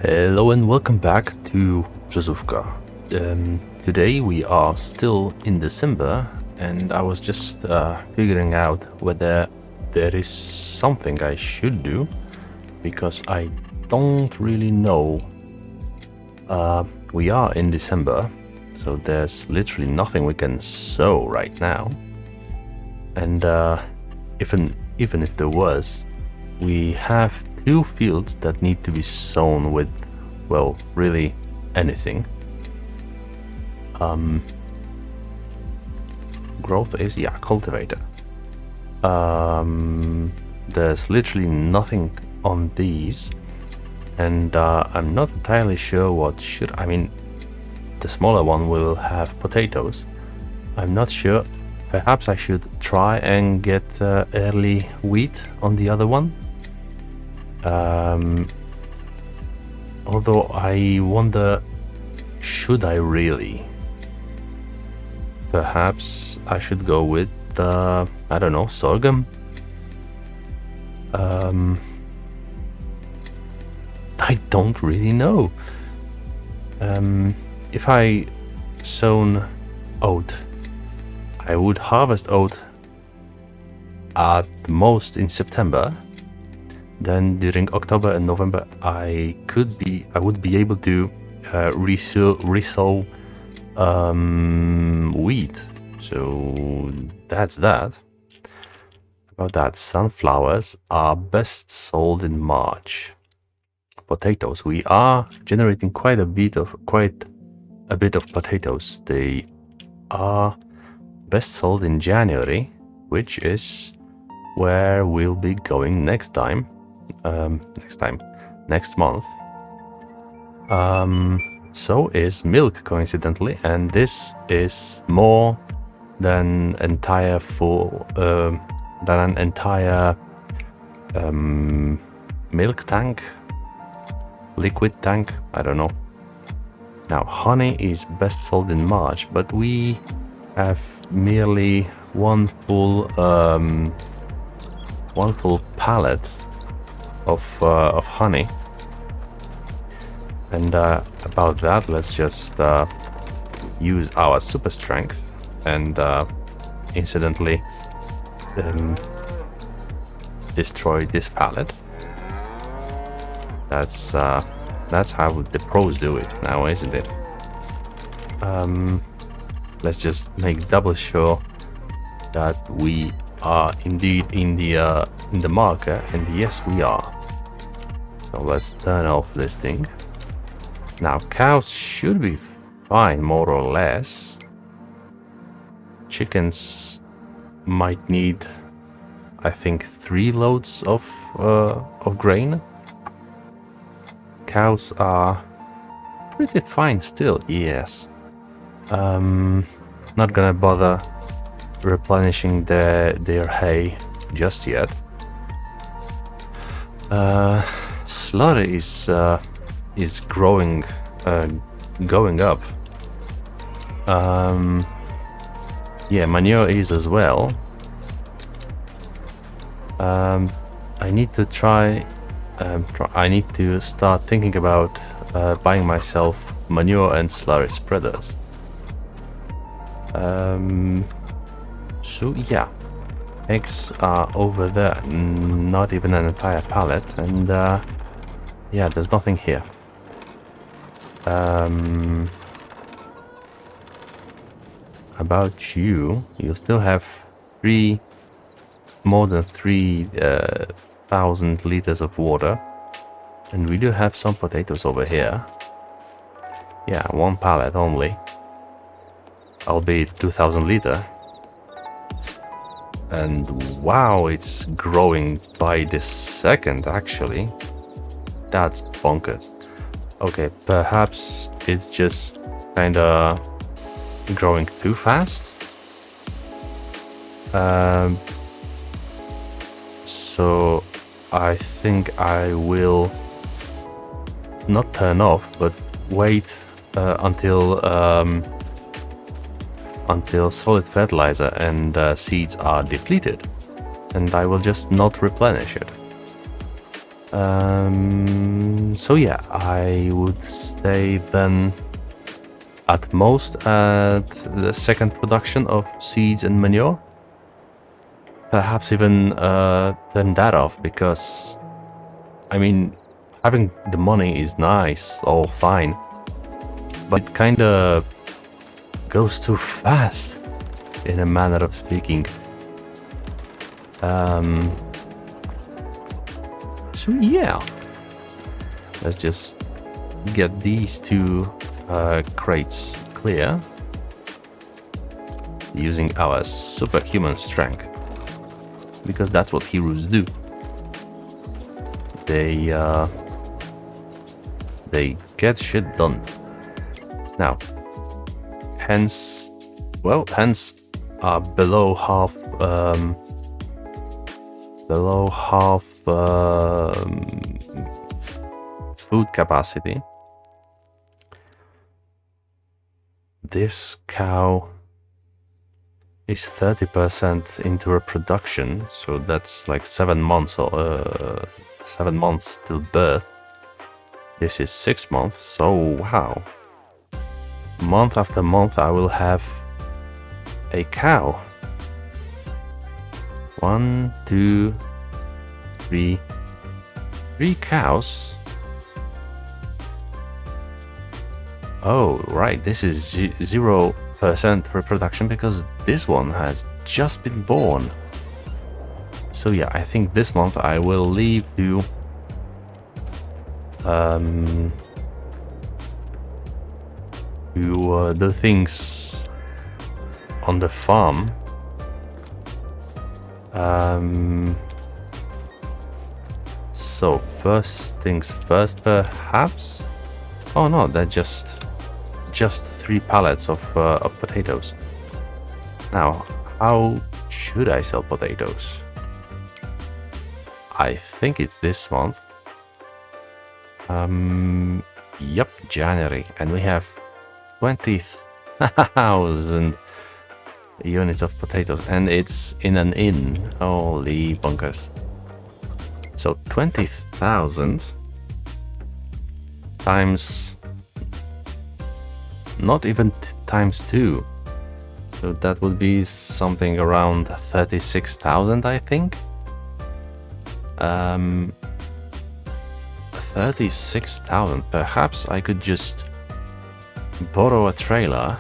Hello and welcome back to Jazówka. Today we are still in December and I was just figuring out whether there is something I should do because I don't really know. We are in December, so there's literally nothing we can sow right now. And even if there was, we have two fields that need to be sown with, well, really anything. Growth is, yeah, cultivator. There's literally nothing on these, and I'm not entirely sure what should. I mean, the smaller one will have potatoes. I'm not sure. Perhaps I should try and get early wheat on the other one. Although I wonder, should I really? Perhaps I should go with I don't know, sorghum. I don't really know. If I sown oat, I would harvest oat at most in September. Then during October and November, I would be able to resow wheat. So that's that. About that, sunflowers are best sold in March. Potatoes, we are generating quite a bit of potatoes. They are best sold in January, which is where we'll be going next time. Next month. So is milk, coincidentally, and this is more than an entire milk tank, liquid tank, I don't know. Now, honey is best sold in March, but we have merely one full pallet of honey, and about that, let's just use our super strength and incidentally destroy this pallet. That's how the pros do it now, isn't it? Let's just make double sure that we are indeed in the marker, and yes, we are. So let's turn off this thing. Now cows should be fine, more or less. Chickens might need, I think, 3 loads of grain. Cows are pretty fine still, yes. Not gonna bother replenishing their hay just yet. Slaughter is growing, going up. Yeah, manure is as well. I need to try. I need to start thinking about buying myself manure and slurry spreaders. So yeah, eggs are over there, not even an entire pallet, and yeah, there's nothing here. About you still have more than 3,000 liters of water, and we do have some potatoes over here. Yeah, 1 pallet only, albeit 2,000 liter. And wow, it's growing by the second, actually. That's bonkers. Okay, perhaps it's just kinda growing too fast. So I think I will not turn off, but wait until solid fertilizer and seeds are depleted, and I will just not replenish it. So yeah, I would stay then at most at the second production of seeds and manure. Perhaps even turn that off, because I mean, having the money is nice, all fine, but it kinda goes too fast, in a manner of speaking. So yeah, let's just get these two crates clear using our superhuman strength, because that's what heroes do. They get shit done. Now, hence below half food capacity. This cow is 30% into reproduction, so that's like 7 months or 7 months till birth. This is 6 months, so wow. Month after month I will have a cow. 1, 2, 3. 3 cows. Oh, right, this is 0% reproduction because this one has just been born. So yeah, I think this month I will leave to do things on the farm. So first things first, perhaps. Oh no, they're just 3 pallets of potatoes. Now, how should I sell potatoes? I think it's this month. Yep, January, and we have 20,000 units of potatoes, and it's in an inn. Holy bunkers. So 20,000 times, not even times 2. So that would be something around 36,000, I think. 36,000. Perhaps I could just borrow a trailer.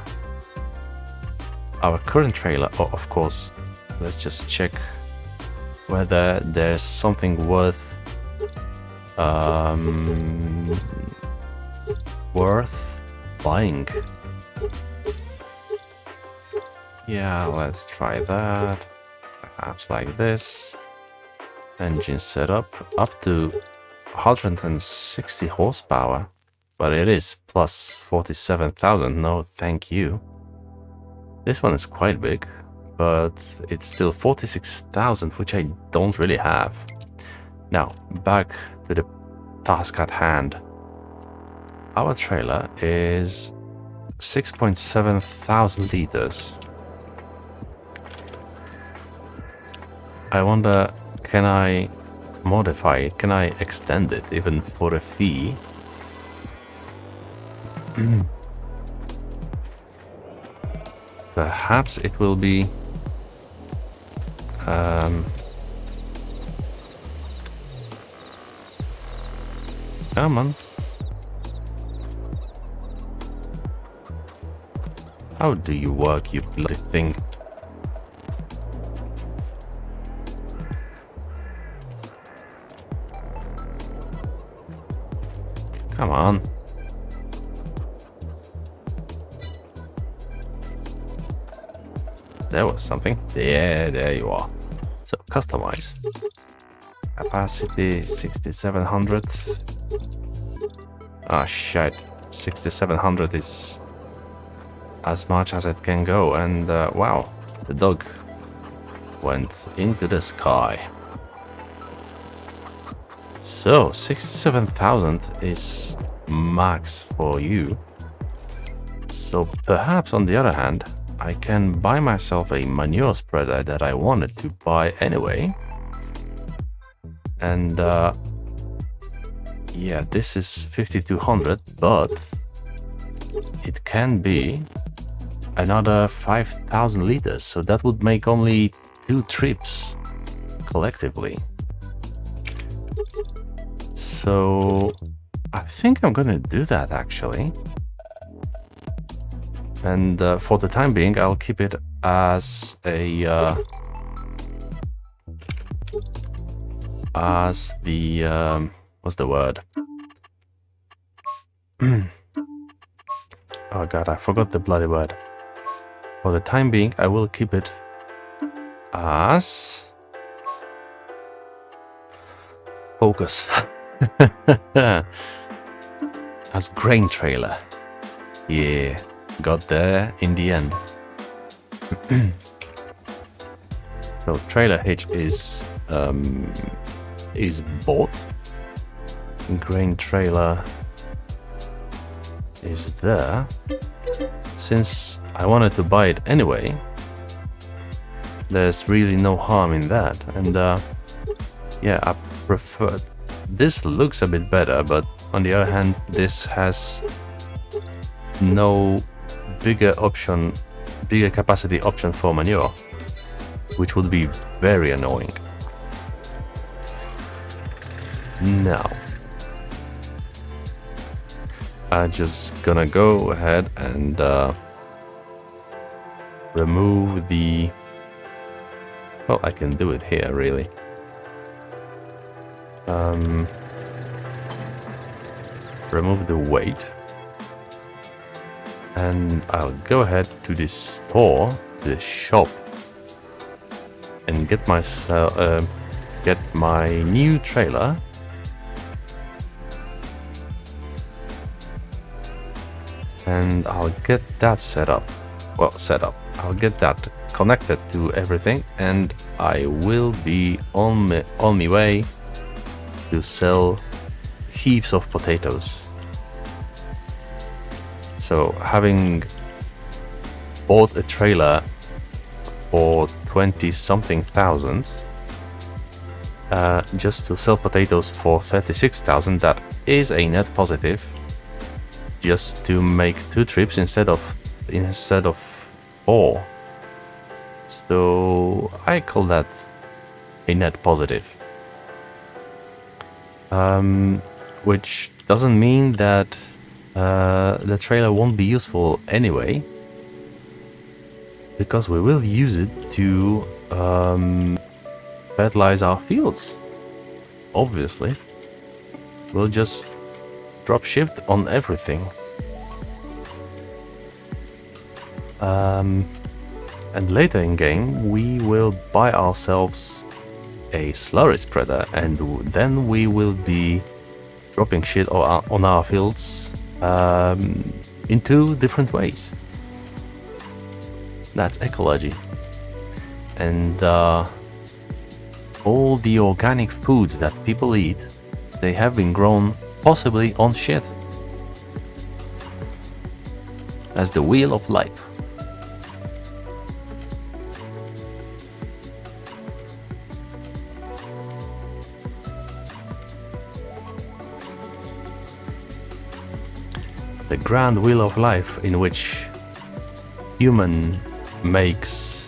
Our current trailer. Oh, of course. Let's just check whether there's something worth buying. Yeah, let's try that. Perhaps like this. Engine setup up to 160 horsepower, but it is plus 47,000. No, thank you. This one is quite big, but it's still 46,000, which I don't really have. Now, back to the task at hand. Our trailer is 6.7 thousand liters. I wonder, can I modify it? Can I extend it even for a fee? Perhaps it will be come on. How do you work, you bloody thing? Come on. There was something. Yeah, there you are. So, customize. Capacity 6700. Ah, shit. 6700 is as much as it can go. And wow, the dog went into the sky. So, 67,000 is max for you. So, perhaps on the other hand, I can buy myself a manure spreader that I wanted to buy anyway. And Yeah, this is 5200, but it can be another 5000 liters, so that would make only 2 trips collectively. So I think I'm gonna do that actually. And for the time being, I'll keep it as a as the what's the word? Oh god, I forgot the bloody word. For the time being, I will keep it as focus. As grain trailer. Yeah, got there in the end. So trailer hitch is bought. Grain trailer is there. Since I wanted to buy it anyway, there's really no harm in that. And yeah, I prefer. This looks a bit better, but on the other hand, this has no bigger capacity option for manure, which would be very annoying. Now, I'm just gonna go ahead and remove the... Well, I can do it here, really. Remove the weight. And I'll go ahead to the store, the shop, and get myself get my new trailer. And I'll get that set up. Well, set up. I'll get that connected to everything, and I will be on my way to sell heaps of potatoes. So having bought a trailer for 20-something thousand, just to sell potatoes for 36,000, that is a net positive. Just to make 2 trips instead of 4. So I call that a net positive. Which doesn't mean that the trailer won't be useful anyway, because we will use it to fertilize our fields. Obviously, we'll just drop shift on everything. And later in game, we will buy ourselves a slurry spreader, and then we will be dropping shit on our fields in 2 different ways. That's ecology. And all the organic foods that people eat, they have been grown possibly on shit. As the wheel of life. The grand wheel of life, in which human makes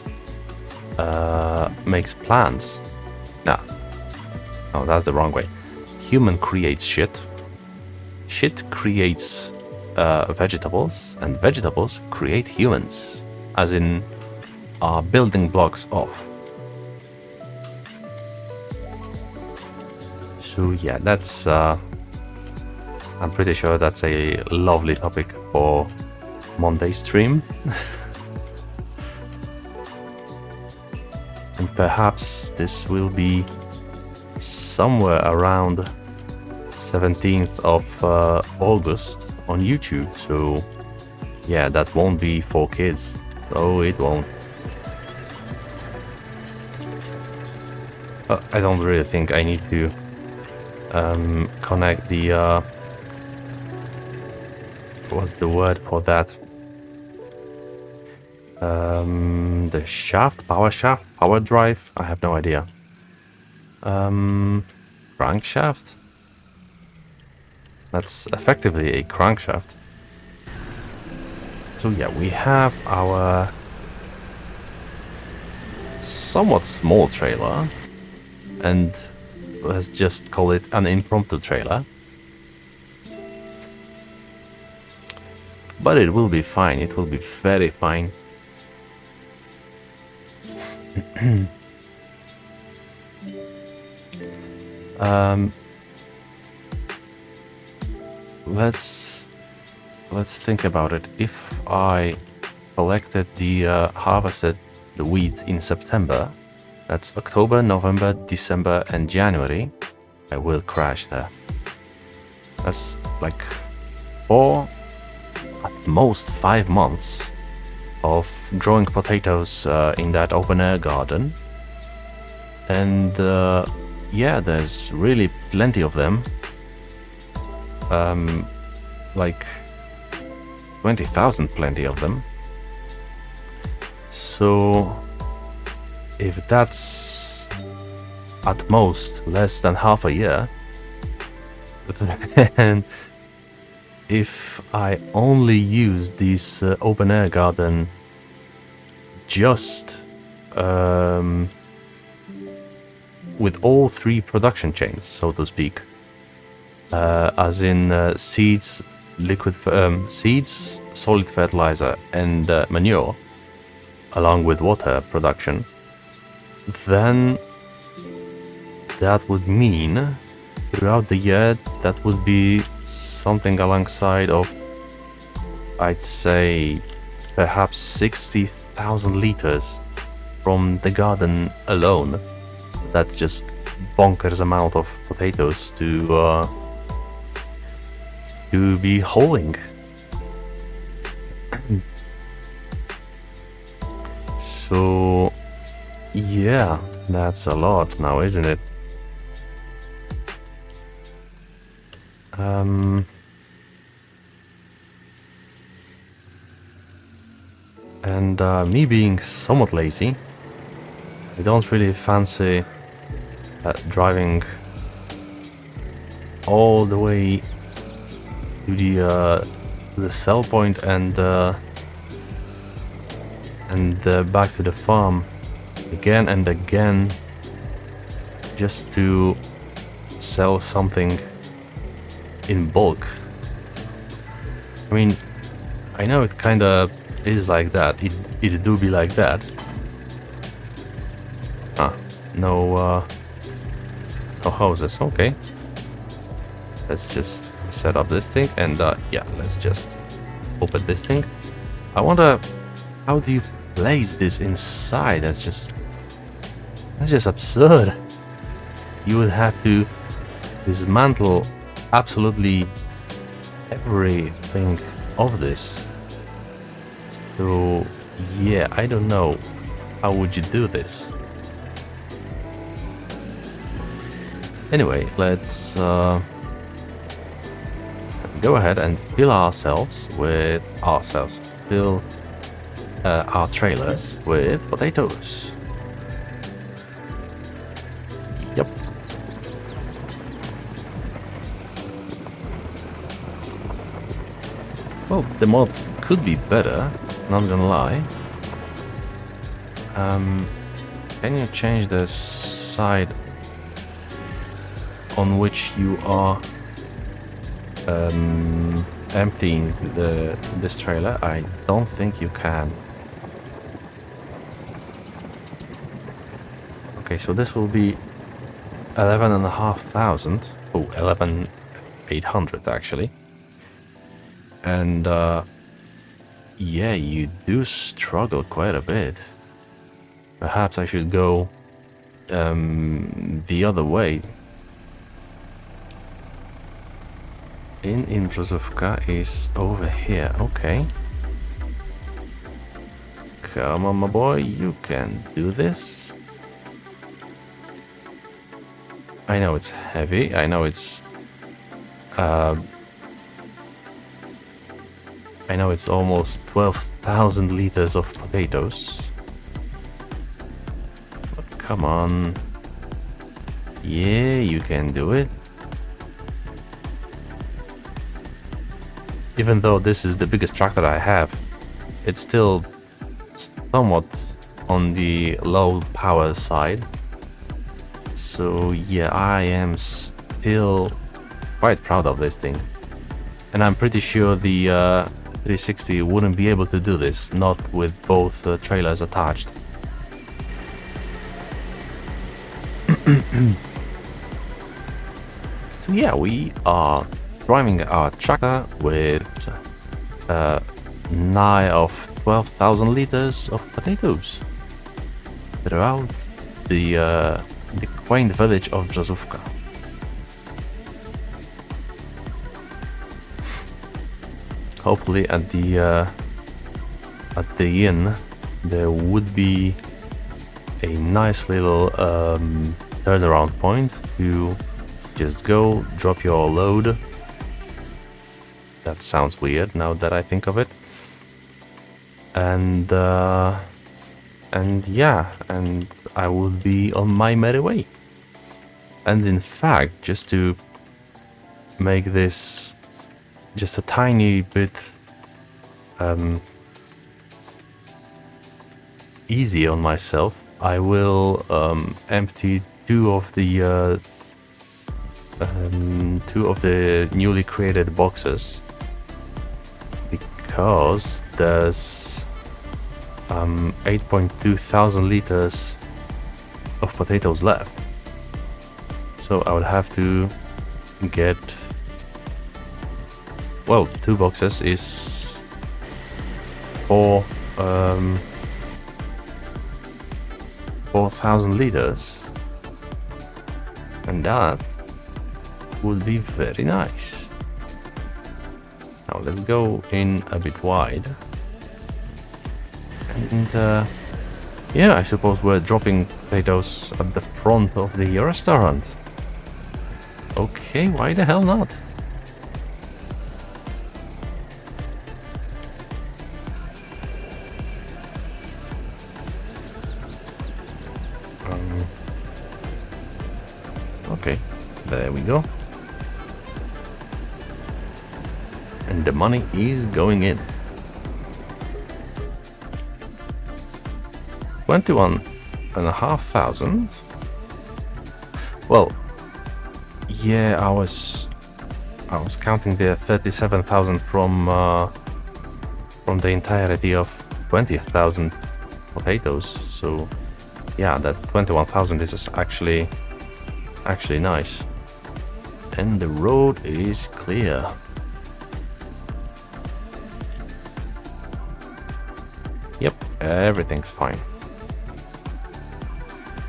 plants. No, that's the wrong way. Human creates shit. Shit creates vegetables, and vegetables create humans, as in are building blocks of. So yeah, that's I'm pretty sure that's a lovely topic for Monday stream. And perhaps this will be somewhere around 17th of August on YouTube. So yeah, that won't be for kids. Oh, it won't. I don't really think I need to connect the what's the word for that? The shaft, power drive? I have no idea. Crankshaft? That's effectively a crankshaft. So yeah, we have our somewhat small trailer, and let's just call it an impromptu trailer. But it will be fine, it will be very fine. Let's think about it. If I collected the harvested the wheat in September, that's October, November, December, and January, I will crash there. That's like 4, at most 5 months of growing potatoes in that open air garden. And yeah, there's really plenty of them. Like 20,000 plenty of them. So if that's at most less than half a year, then if I only use this open air garden just with all 3 production chains, so to speak, as in seeds, liquid seeds, solid fertilizer, and manure, along with water production, then that would mean throughout the year that would be something alongside of, I'd say, perhaps 60,000 liters from the garden alone. That's just bonkers amount of potatoes to be holding. So yeah, that's a lot now, isn't it? And me being somewhat lazy, I don't really fancy driving all the way to the sell point and back to the farm again and again just to sell something in bulk. I mean, I know it kinda is like that. It do be like that. No houses. Okay. Let's just set up this thing and yeah, let's just open this thing. I wonder, how do you place this inside? That's just absurd. You would have to dismantle absolutely everything of this. So yeah, I don't know. How would you do this? Anyway, let's go ahead and fill our trailers with potatoes. Yep. Well, the mod could be better, not gonna lie. Can you change the side on which you are emptying this trailer? I don't think you can. Okay, so this will be 11,500. Oh, 11,800 actually. And yeah, you do struggle quite a bit. Perhaps I should go the other way. Intruzovka is over here. Okay. Come on, my boy, you can do this. I know it's heavy. I know it's almost 12,000 liters of potatoes. But come on. Yeah, you can do it. even though this is the biggest tractor I have, it's still somewhat on the low power side. So yeah, I am still quite proud of this thing. And I'm pretty sure the 360 wouldn't be able to do this, not with both trailers attached. So yeah, we are driving our tractor with nigh of 12,000 liters of potatoes throughout the quaint village of Brzozówka. Hopefully at the inn there would be a nice little turnaround point to just go drop your load. That sounds weird now that I think of it. And yeah, and I would be on my merry way. And in fact, just to make this just a tiny bit easy on myself, I will empty two of the newly created boxes, because there's 8.2 thousand liters of potatoes left. So I would have to get, well, two boxes is 4,000 liters, and that would be very nice. Now let's go in a bit wide, and yeah, I suppose we're dropping potatoes at the front of the restaurant. Okay, why the hell not? Okay, there we go. And the money is going in. 21,500. Well, yeah, I was counting the 37,000 from the entirety of 20,000 potatoes. So yeah, that 21,000 is actually nice. And the road is clear. Yep, everything's fine.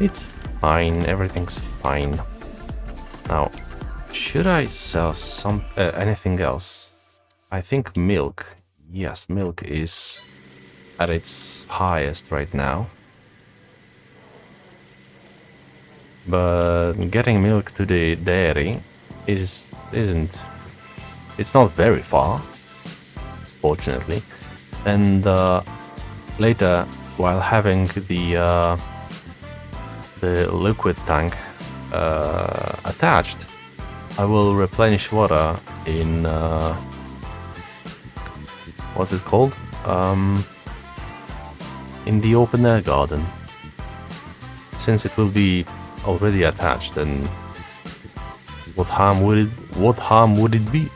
It's fine, everything's fine. Now, should I sell anything else? I think milk. Yes, milk is at its highest right now. But getting milk to the dairy it's not very far, fortunately. And later, while having the liquid tank attached, I will replenish water in what's it called? In the open air garden. Since it will be already attached, then what harm would it be?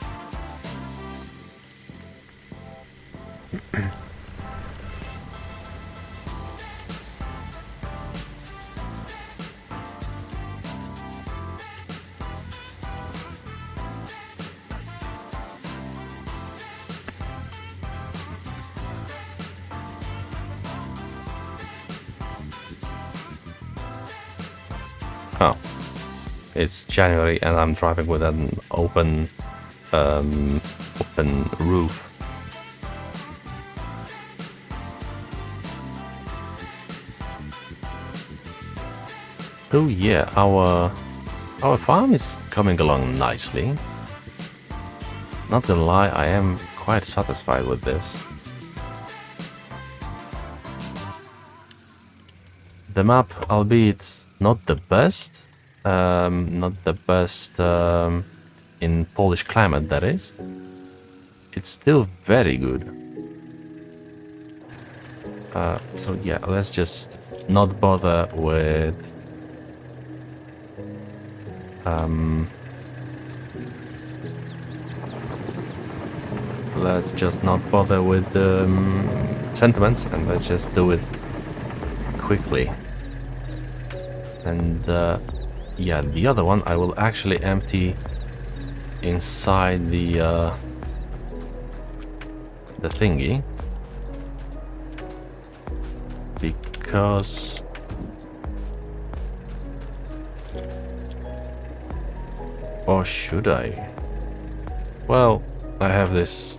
Oh, it's January and I'm driving with an open roof. So yeah, our farm is coming along nicely. Not gonna lie, I am quite satisfied with this. The map, albeit not the best in Polish climate, that is. it's still very good. So yeah, let's just not bother with let's just not bother with sentiments, and let's just do it quickly. And yeah, the other one I will actually empty inside the thingy, because or should I? Well, I have this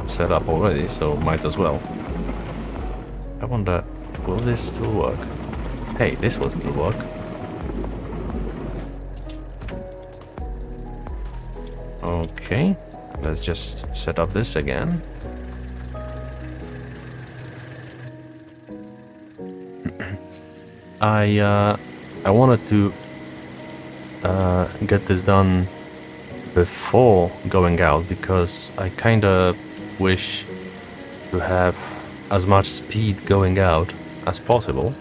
set up already, so might as well. I wonder, will this still work? Hey, this will still work. Okay, let's just set up this again. I wanted to get this done before going out, because I kinda wish to have as much speed going out as possible.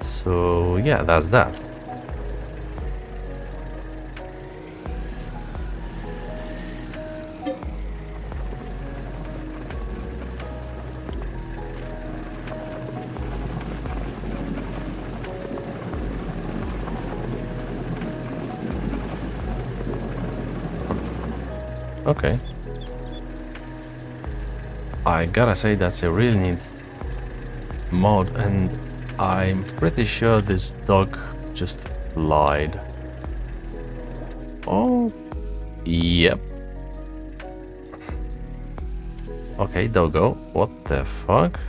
So yeah, that's that. Okay. I gotta say, that's a really neat mod, and I'm pretty sure this dog just lied. Oh, yep. Okay, doggo, what the fuck?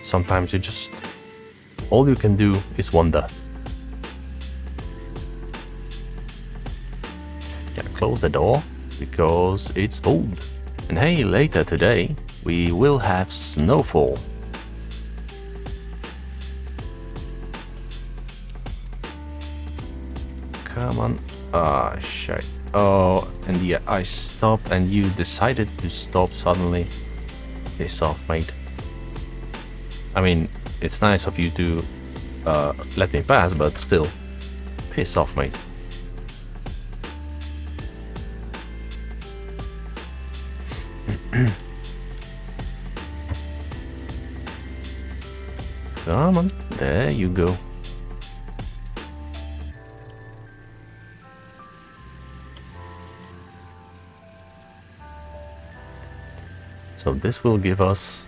Sometimes you just... all you can do is wonder. Yeah, close the door, because it's old. And hey, later today, we will have snowfall. Come on. Ah, shit. Oh, and yeah, I stopped and you decided to stop suddenly. Piss off, mate. I mean, it's nice of you to let me pass, but still, piss off, mate. Come on, there you go. So this will give us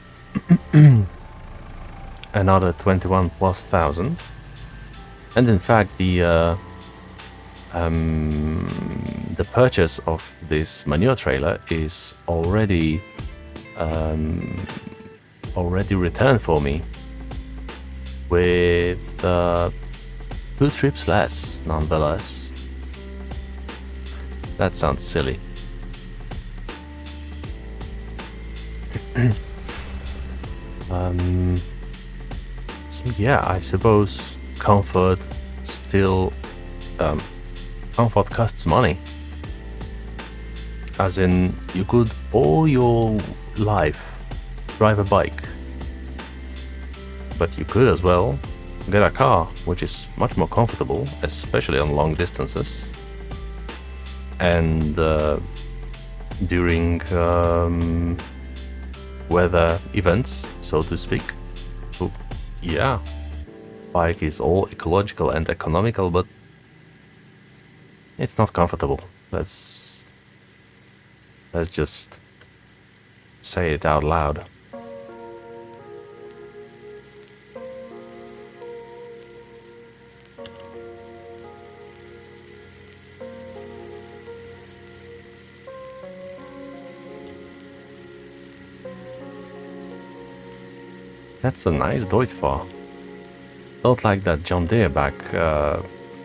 another 21 plus 1,000, and in fact the purchase of this manure trailer is already returned for me with 2 trips less, nonetheless. That sounds silly. So yeah, I suppose comfort still comfort costs money. As in, you could all your life drive a bike, but you could as well get a car, which is much more comfortable, especially on long distances and during weather events, so to speak. So yeah, bike is all ecological and economical, but it's not comfortable. Let's just say it out loud. That's a nice Deutz-Fahr. Don't like that John Deere back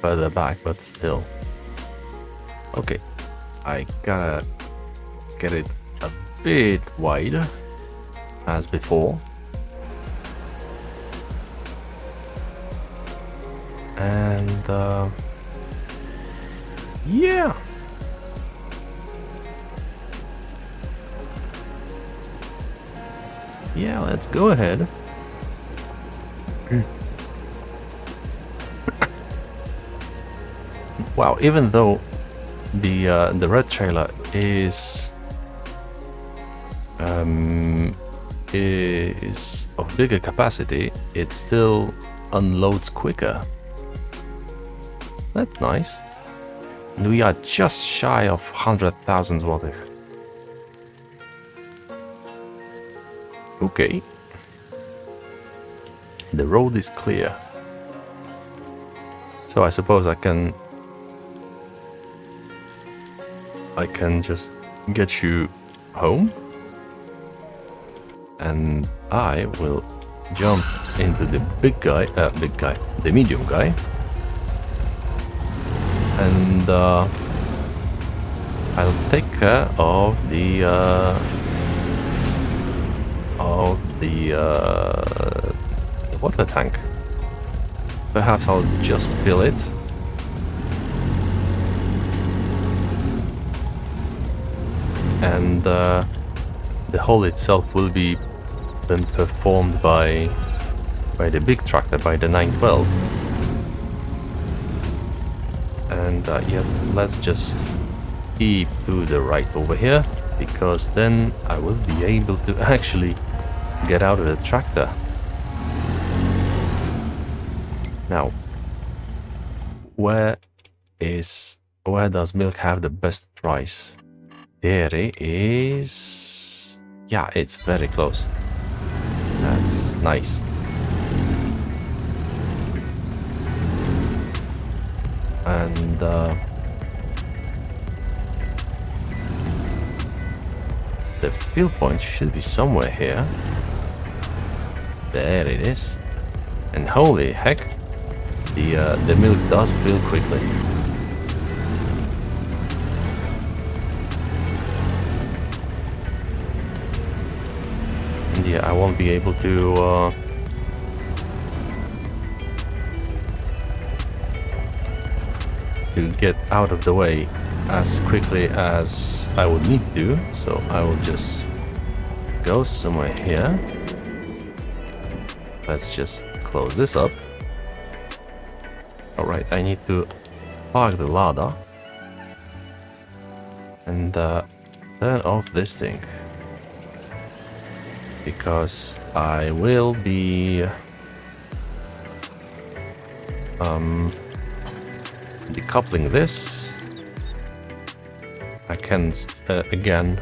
further back, but still. Okay, I gotta get it a bit wider as before. And yeah. Yeah, let's go ahead. Wow, even though the red trailer is of bigger capacity, it still unloads quicker. That's nice. And we are just shy of 100,000 złotych. Okay. The road is clear. So I suppose I can just get you home. And I will jump into the the medium guy. And I'll take care of the water tank. Perhaps I'll just fill it. And the hull itself will be then performed by the big tractor, by the 912. And yes, let's just keep to the right over here, because then I will be able to actually get out of the tractor. Now, where does milk have the best price? There it is. Yeah, it's very close. That's nice. And the fill points should be somewhere here. There it is. And holy heck, the milk does fill quickly. And yeah, I won't be able to get out of the way as quickly as I would need to, so I will just go somewhere here. Let's just close this up. Alright, I need to park the ladder and turn off this thing, because I will be decoupling this. I can again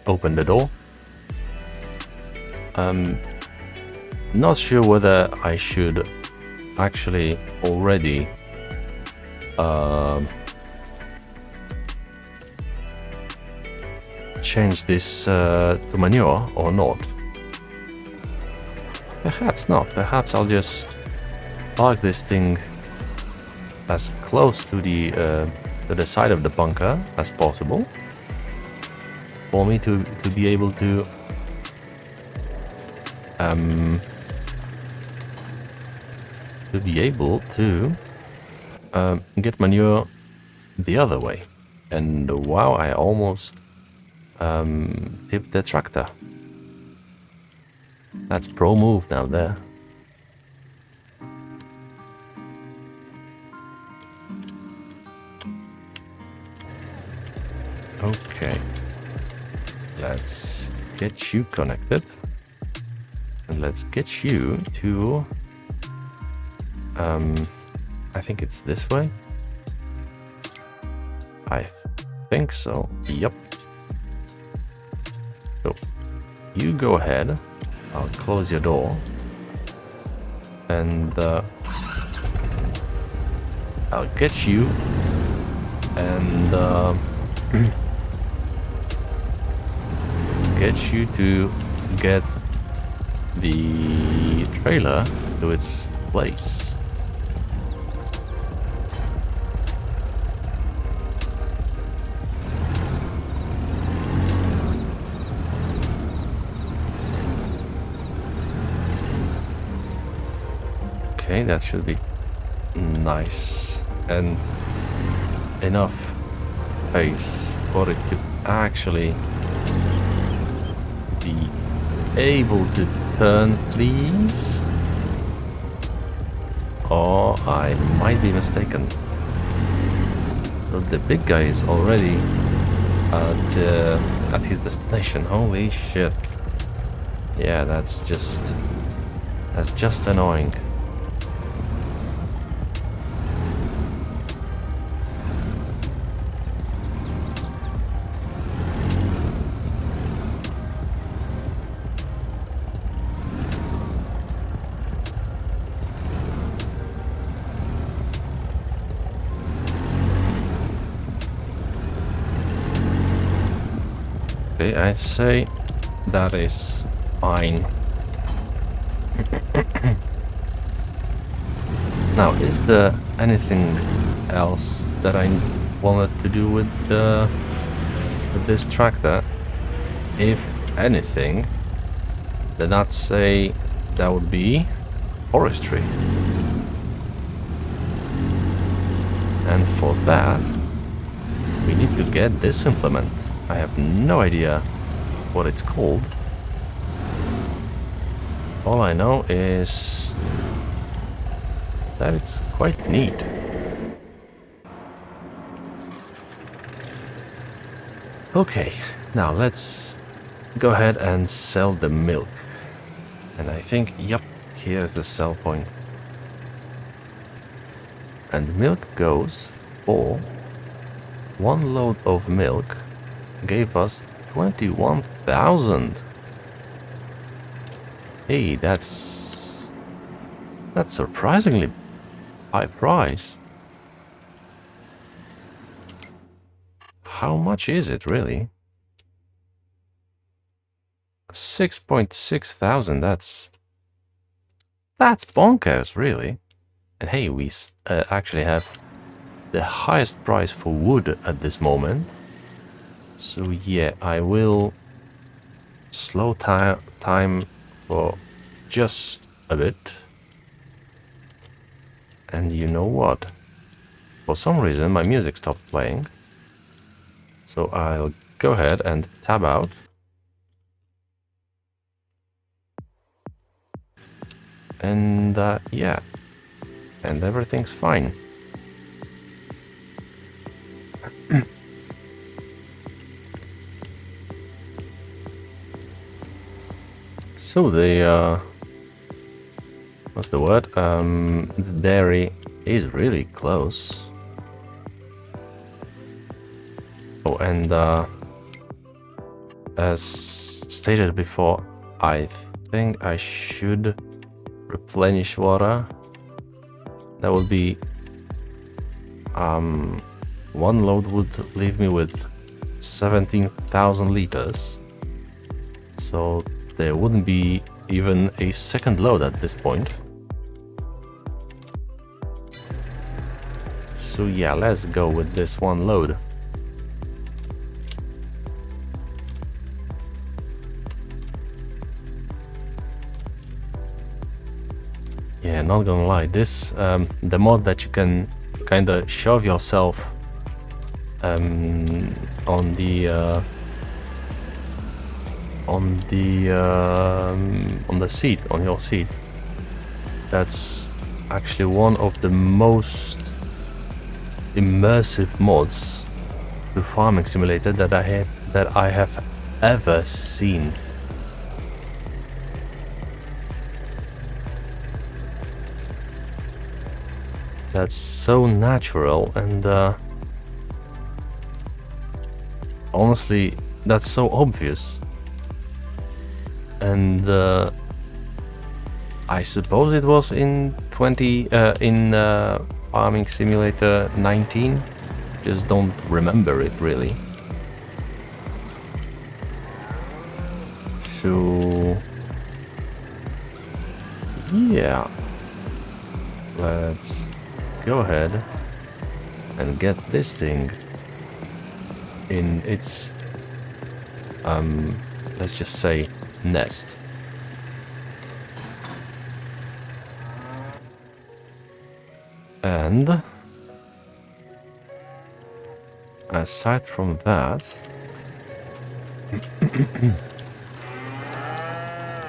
open the door. Not sure whether I should actually already change this to manure or not. Perhaps not. Perhaps I'll just park this thing as close to the side of the bunker as possible for me to be able to get manure the other way. And wow, I almost tipped the tractor. That's pro move down there. Okay, let's get you connected, and let's get you to I think it's this way. I think so. Yep. So you go ahead. I'll close your door, and I'll get you and get you to get the trailer to its place. Okay, that should be nice and enough space for it to actually be able to turn, please. Or I might be mistaken. So the big guy is already at his destination. Holy shit. Yeah, that's just annoying. Okay, I'd say that is fine. Now, is there anything else that I wanted to do with this tractor? If anything, then I'd say that would be forestry. And for that, we need to get this implement. I have no idea what it's called. All I know is that it's quite neat. Okay, now let's go ahead and sell the milk. And I think, yep, here's the sell point. And milk goes for one load of milk gave us 21,000. Hey, that's surprisingly high price. How much is it really? 6.6 thousand. That's bonkers, really. And hey, we actually have the highest price for wood at this moment. So yeah, I will slow time for just a bit. And you know what? For some reason my music stopped playing. So I'll go ahead and tab out. And yeah, and everything's fine. So the what's the word? The dairy is really close. Oh, and as stated before, I think I should replenish water. That would be one load would leave me with 17,000 liters. So there wouldn't be even a second load at this point. So yeah, let's go with this one load. Yeah, not gonna lie, this the mod that you can kind of shove yourself on the seat, on your seat. That's actually one of the most immersive mods to Farming Simulator that I have ever seen. That's so natural and honestly, that's so obvious. And I suppose it was in Farming Simulator 19. Just don't remember it really. So yeah, let's go ahead and get this thing in its let's just say nest. And aside from that,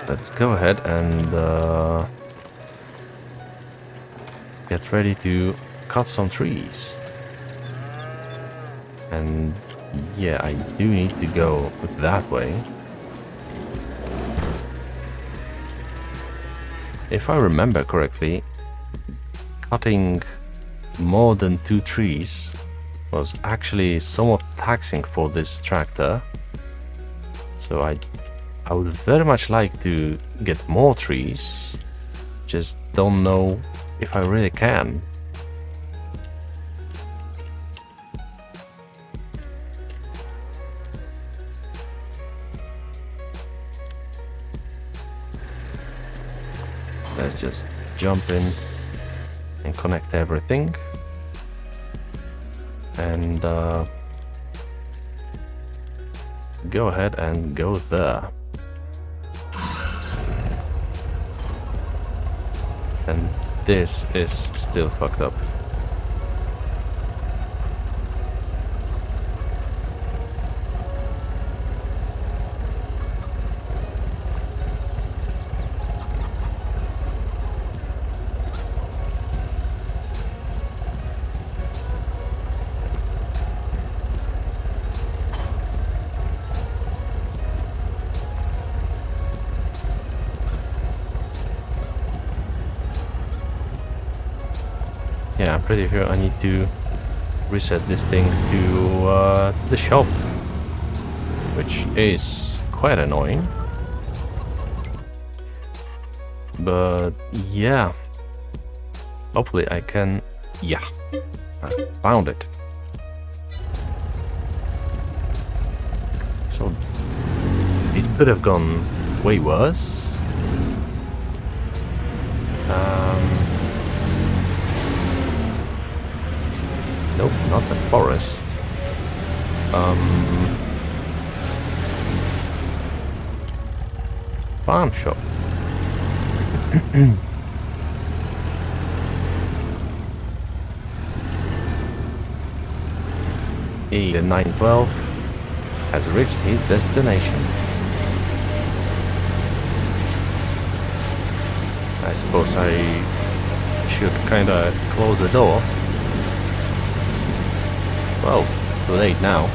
let's go ahead and get ready to cut some trees. And yeah, I do need to go that way. If I remember correctly, cutting more than 2 trees was actually somewhat taxing for this tractor. So I would very much like to get more trees, just don't know if I really can. Let's just jump in and connect everything. And go ahead and go there. And this is still fucked up. Yeah, I'm pretty sure I need to reset this thing to the shop, which is quite annoying. But yeah, hopefully I can... Yeah, I found it. So it could have gone way worse. Nope, not the forest. Farm shop. The 912 has reached his destination. I suppose I should kinda close the door. Well, too late now.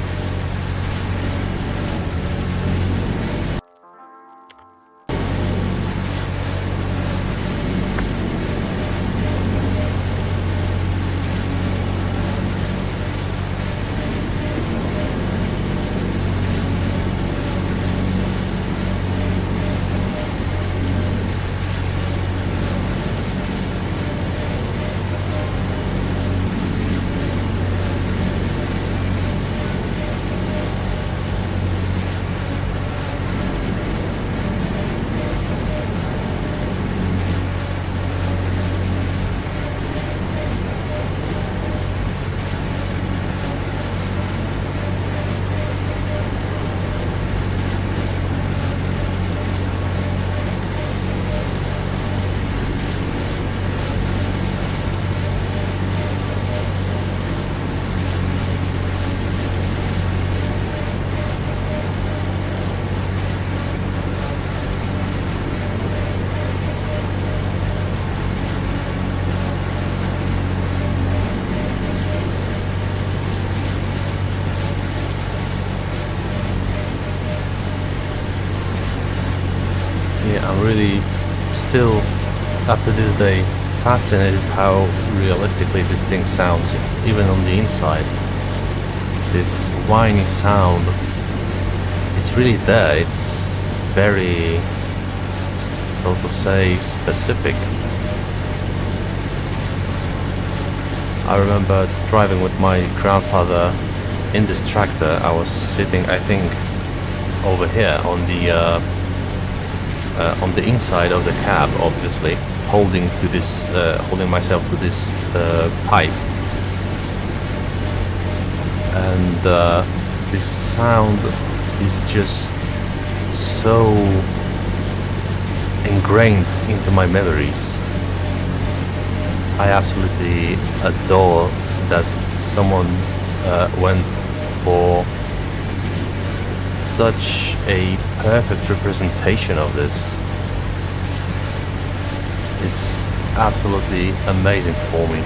Yeah, I'm really still, up to this day, fascinated how realistically this thing sounds, even on the inside. This whiny sound, it's really there, it's very, so to say, specific. I remember driving with my grandfather in this tractor. I was sitting, I think, over here on the inside of the cab, obviously, holding myself to this pipe, and this sound is just so ingrained into my memories. I absolutely adore that someone went for such a perfect representation of this. It's absolutely amazing for me.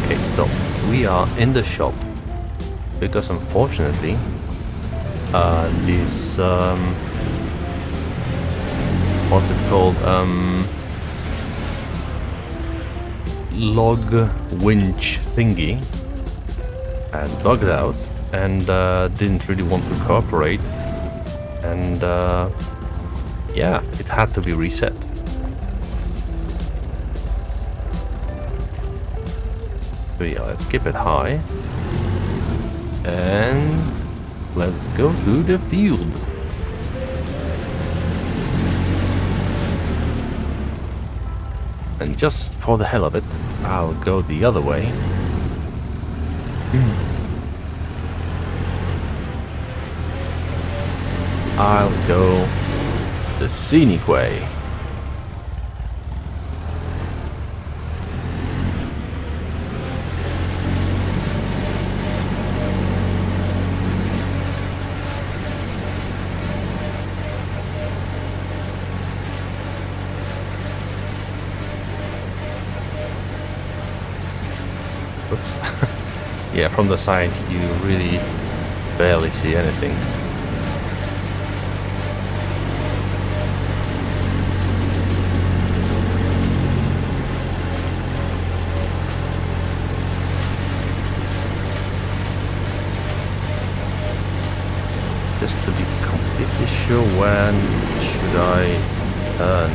Okay, so we are in the shop because unfortunately this what's it called, log winch thingy had bugged out and didn't really want to cooperate, and yeah, it had to be reset. So yeah, let's keep it high and let's go to the field. And just for the hell of it, I'll go the other way. I'll go the scenic way. Oops. Yeah, from the side you really barely see anything. Just to be completely sure, when should I turn?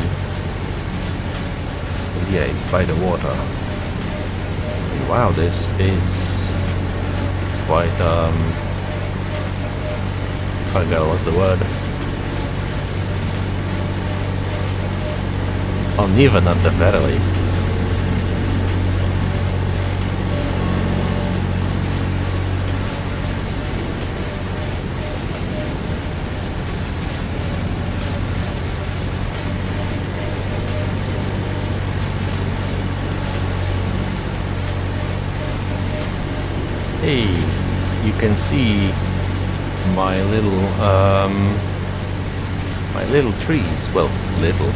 Yeah, it's by the water. Wow, this is quite I forgot what's the word. Uneven at the very least. Hey, you can see my little trees. Well, little.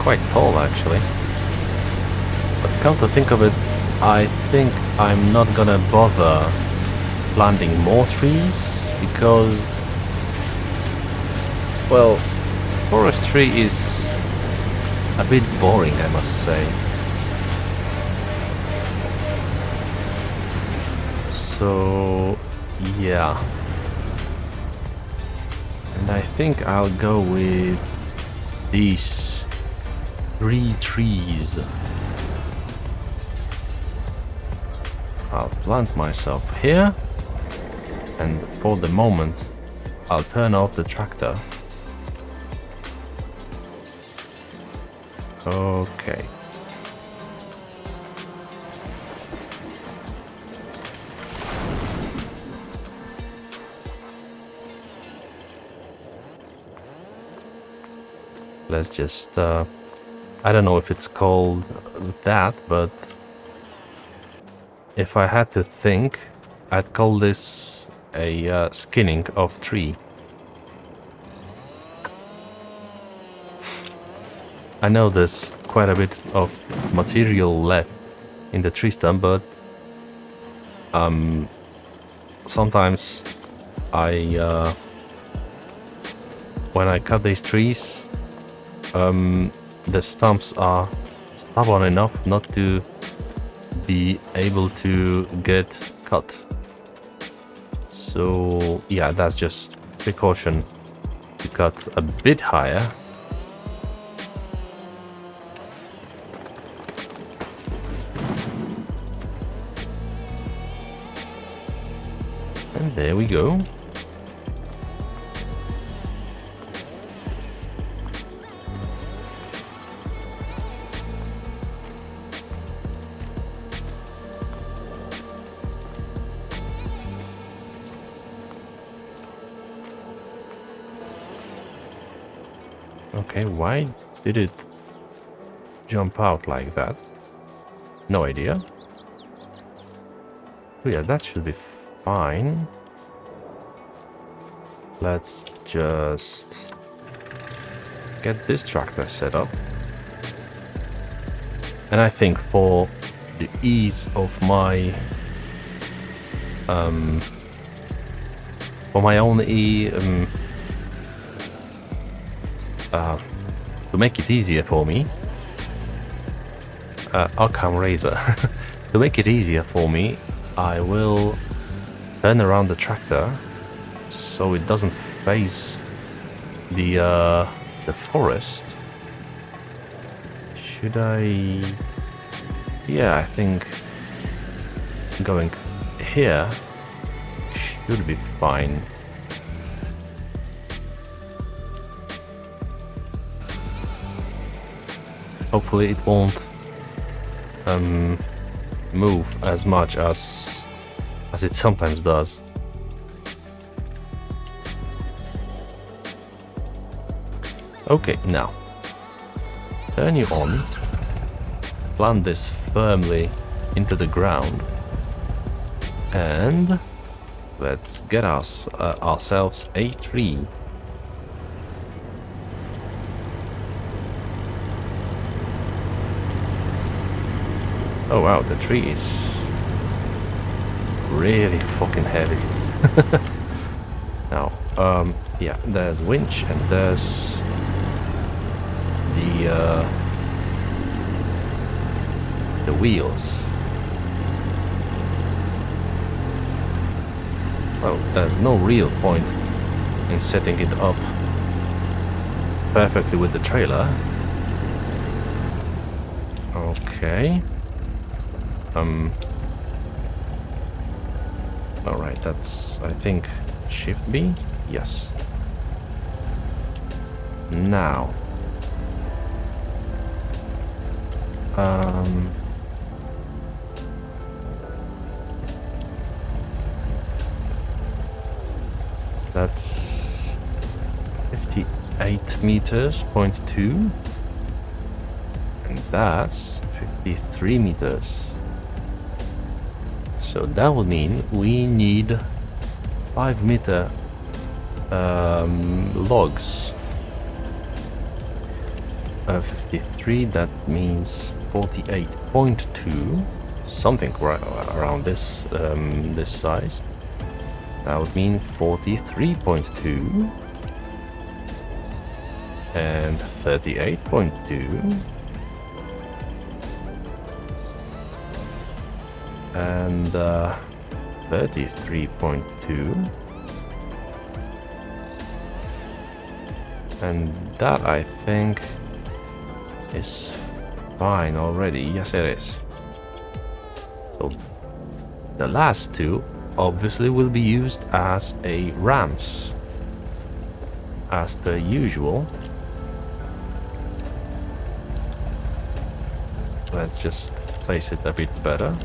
Quite tall actually. But come to think of it, I think I'm not gonna bother planting more trees because, well, forestry is a bit boring, I must say. So, yeah. And I think I'll go with these 3 trees. I'll plant myself here, and for the moment, I'll turn off the tractor. Okay. Let's just, I don't know if it's called that, but if I had to think, I'd call this a skinning of tree. I know there's quite a bit of material left in the tree stump, but sometimes when I cut these trees, the stumps are stubborn enough not to be able to get cut. So yeah, that's just precaution to cut a bit higher. And there we go. Okay, why did it jump out like that? No idea. Oh yeah, that should be fine. Let's just get this tractor set up. And I think for the ease of my for my own to make it easier for me, Arkham Razor. To make it easier for me, I will turn around the tractor so it doesn't face the forest. Should I? Yeah, I think going here should be fine. Hopefully it won't move as much as it sometimes does. Okay, now turn you on, plant this firmly into the ground, and let's get ourselves a tree. Oh wow, the tree is really fucking heavy. Now, yeah, there's winch and there's the wheels. Well, there's no real point in setting it up perfectly with the trailer. Okay. Alright, that's, I think, Shift B? Yes. Now. That's 58 meters, 0.2. And that's 53 meters. So that would mean we need 5-meter logs. 53, that means 48.2, something right around this this size. That would mean 43.2 and 38.2 and 33.2, and that I think is fine already. Yes, it is. So the last two obviously will be used as a ramps as per usual. Let's just place it a bit better.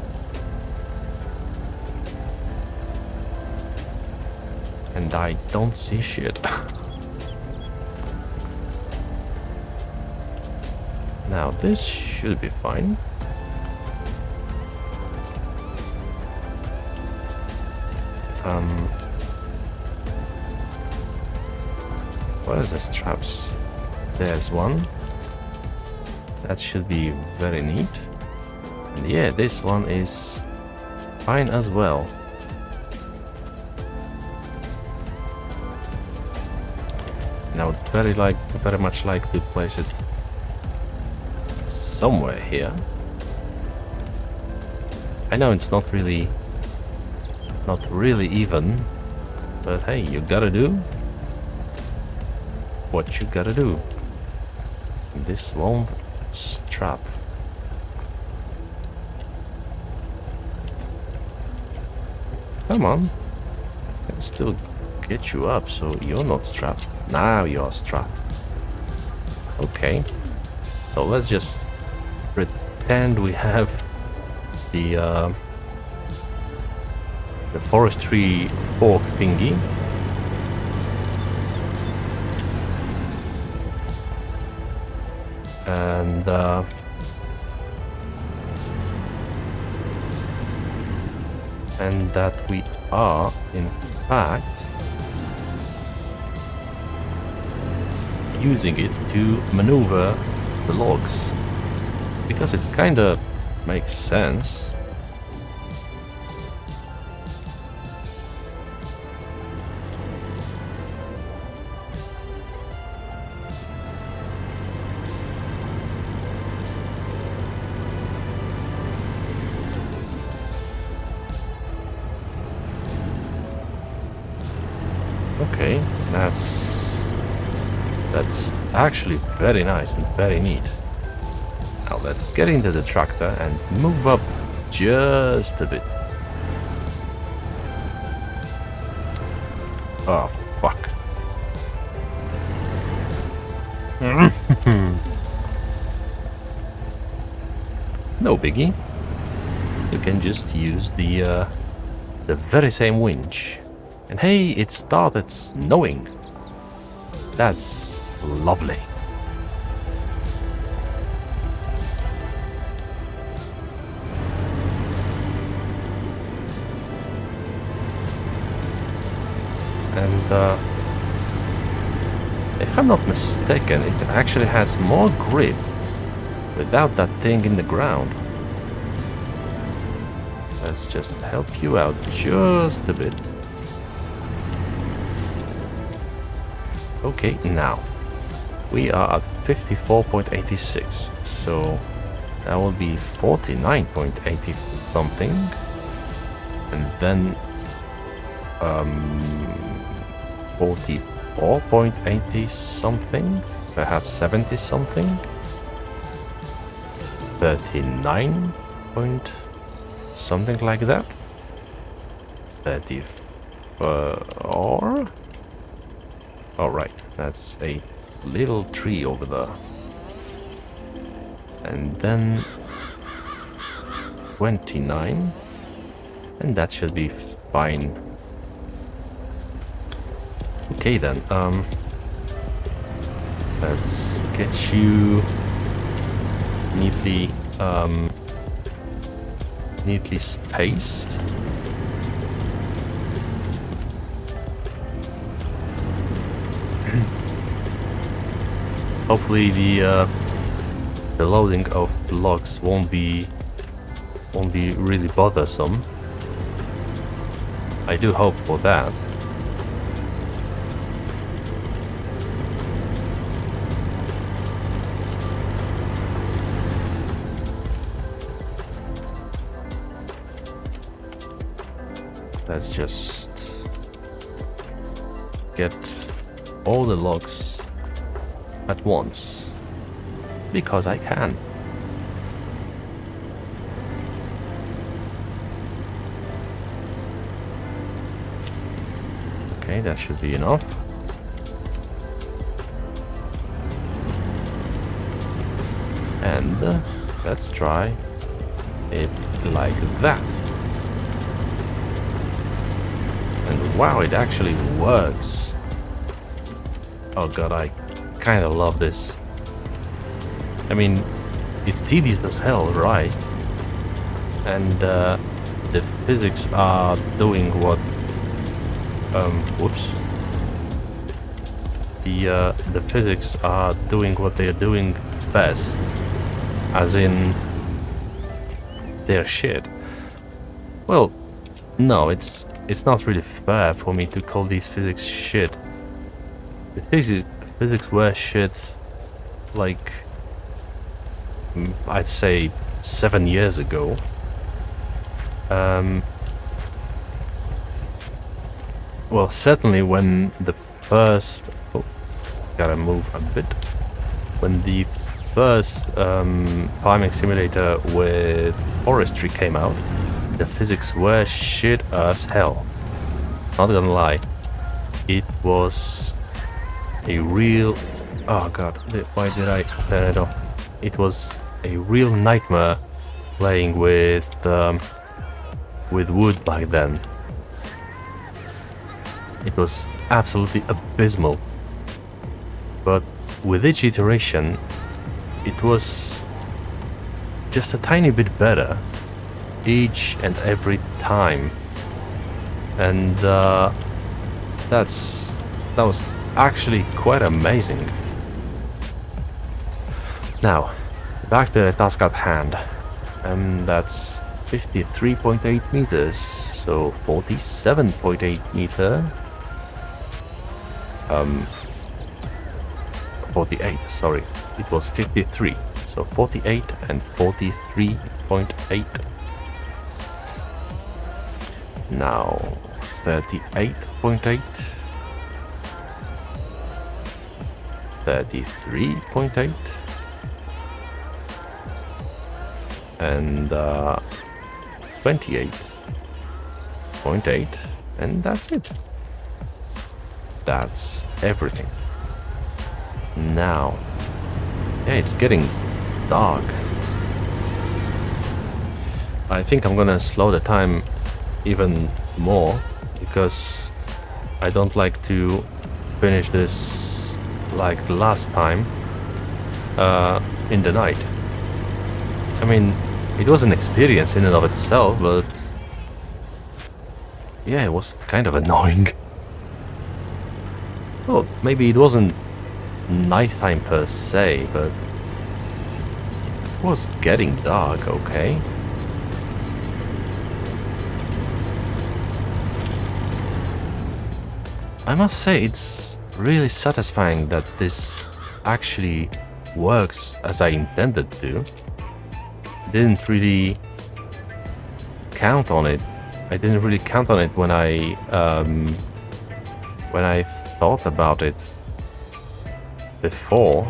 And I don't see shit. Now this should be fine. What are the straps? There's one. That should be very neat. And yeah, this one is fine as well. Now I would very much like to place it somewhere here. I know it's not really even, but hey, you gotta do what you gotta do. This won't strap. Come on, I can still get you up so you're not strapped. Now you're strapped. Okay, so let's just pretend we have the forestry fork thingy. and that we are in fact using it to maneuver the logs, because it kinda makes sense. Okay, that's actually very nice and very neat. Now let's get into the tractor and move up just a bit. Oh, fuck. No biggie. You can just use the very same winch. And hey, it started snowing. That's lovely. And if I'm not mistaken, it actually has more grip without that thing in the ground. Let's just help you out just a bit. Okay, now we are at 54.86, so that will be 49.80 something, and then 44.80 something, perhaps 70 something, 39 point something like that, 30 or alright, that's a little tree over there. And then 29, and that should be fine. Okay then, let's get you neatly neatly spaced. Hopefully the loading of logs won't be really bothersome. I do hope for that. Let's just get all the logs at once, because I can. Okay, that should be enough. And let's try it like that. And wow, it actually works. Oh god, I kind of love this. I mean, it's tedious as hell, right? And the physics are doing what whoops. The physics are doing what they're doing best, as in they're shit. Well, no, it's not really fair for me to call these physics shit. The physics were shit, like, I'd say 7 years ago. Well, certainly when the first... Oh, gotta move a bit. When the first farming simulator with forestry came out, the physics were shit as hell. Not gonna lie. It was a real... Oh god, why did I turn it off? It was a real nightmare playing with wood back then. It was absolutely abysmal. But with each iteration, it was just a tiny bit better each and every time, and that was actually quite amazing. Now, back to the task at hand. That's 53.8 meters, so 47.8 meter. 48, sorry, it was 53, so 48 and 43.8. Now 38.8, 33.8, and 28.8, and that's it. That's everything. Now, yeah, it's getting dark. I think I'm gonna slow the time even more, because I don't like to finish this like the last time in the night. I mean, it was an experience in and of itself, but yeah, it was kind of annoying. Well, maybe it wasn't nighttime per se, but it was getting dark, okay? I must say, it's really satisfying that this actually works as I intended to. Didn't really count on it. I didn't really count on it when I thought about it before,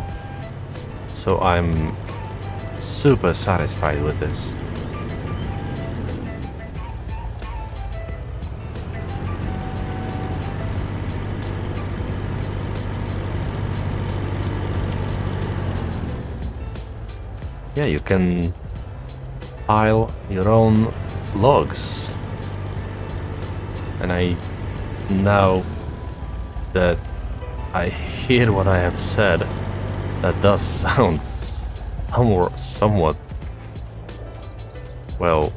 so I'm super satisfied with this. Yeah, you can pile your own logs, and now that I hear what I have said, that does sound somewhat, well,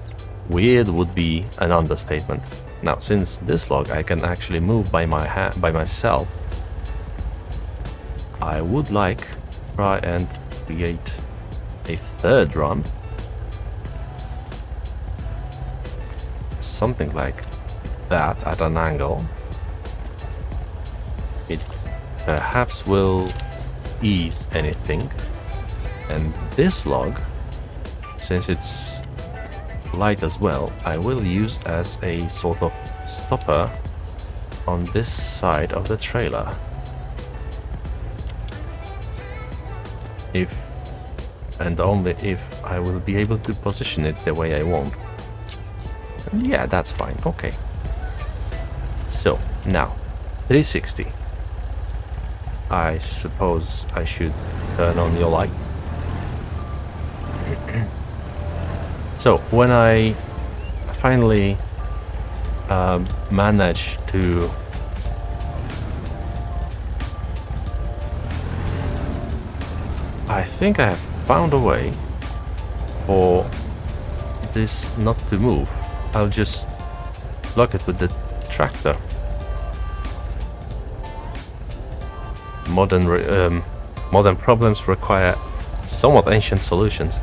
weird would be an understatement. Now, since this log I can actually move by myself, I would like to try and create a third ramp, something like that at an angle. It perhaps will ease anything, and this log, since it's light as well, I will use as a sort of stopper on this side of the trailer. If and only if I will be able to position it the way I want. And yeah, that's fine, okay. So, now, 360. I suppose I should turn on your light. So, when I finally manage to I think I have found a way for this not to move. I'll just block it with the tractor. Modern problems require somewhat ancient solutions.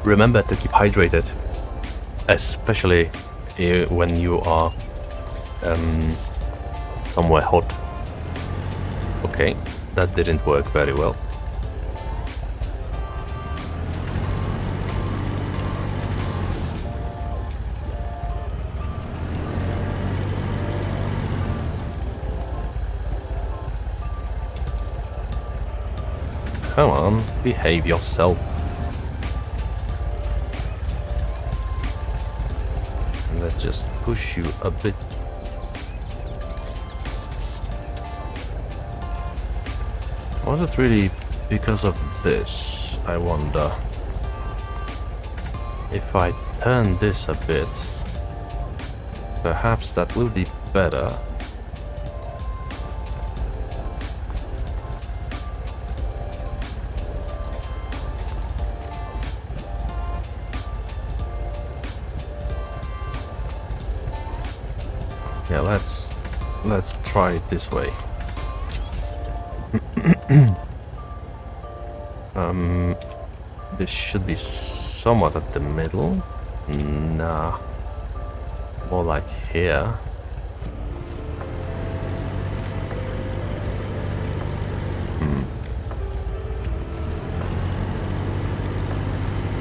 Remember to keep hydrated, especially when you are somewhere hot. Okay, that didn't work very well. Come on, behave yourself. And let's just push you a bit. Was it really because of this? I wonder. If I turn this a bit, perhaps that will be better. Yeah, let's try it this way. This should be somewhat at the middle. Nah, more like here.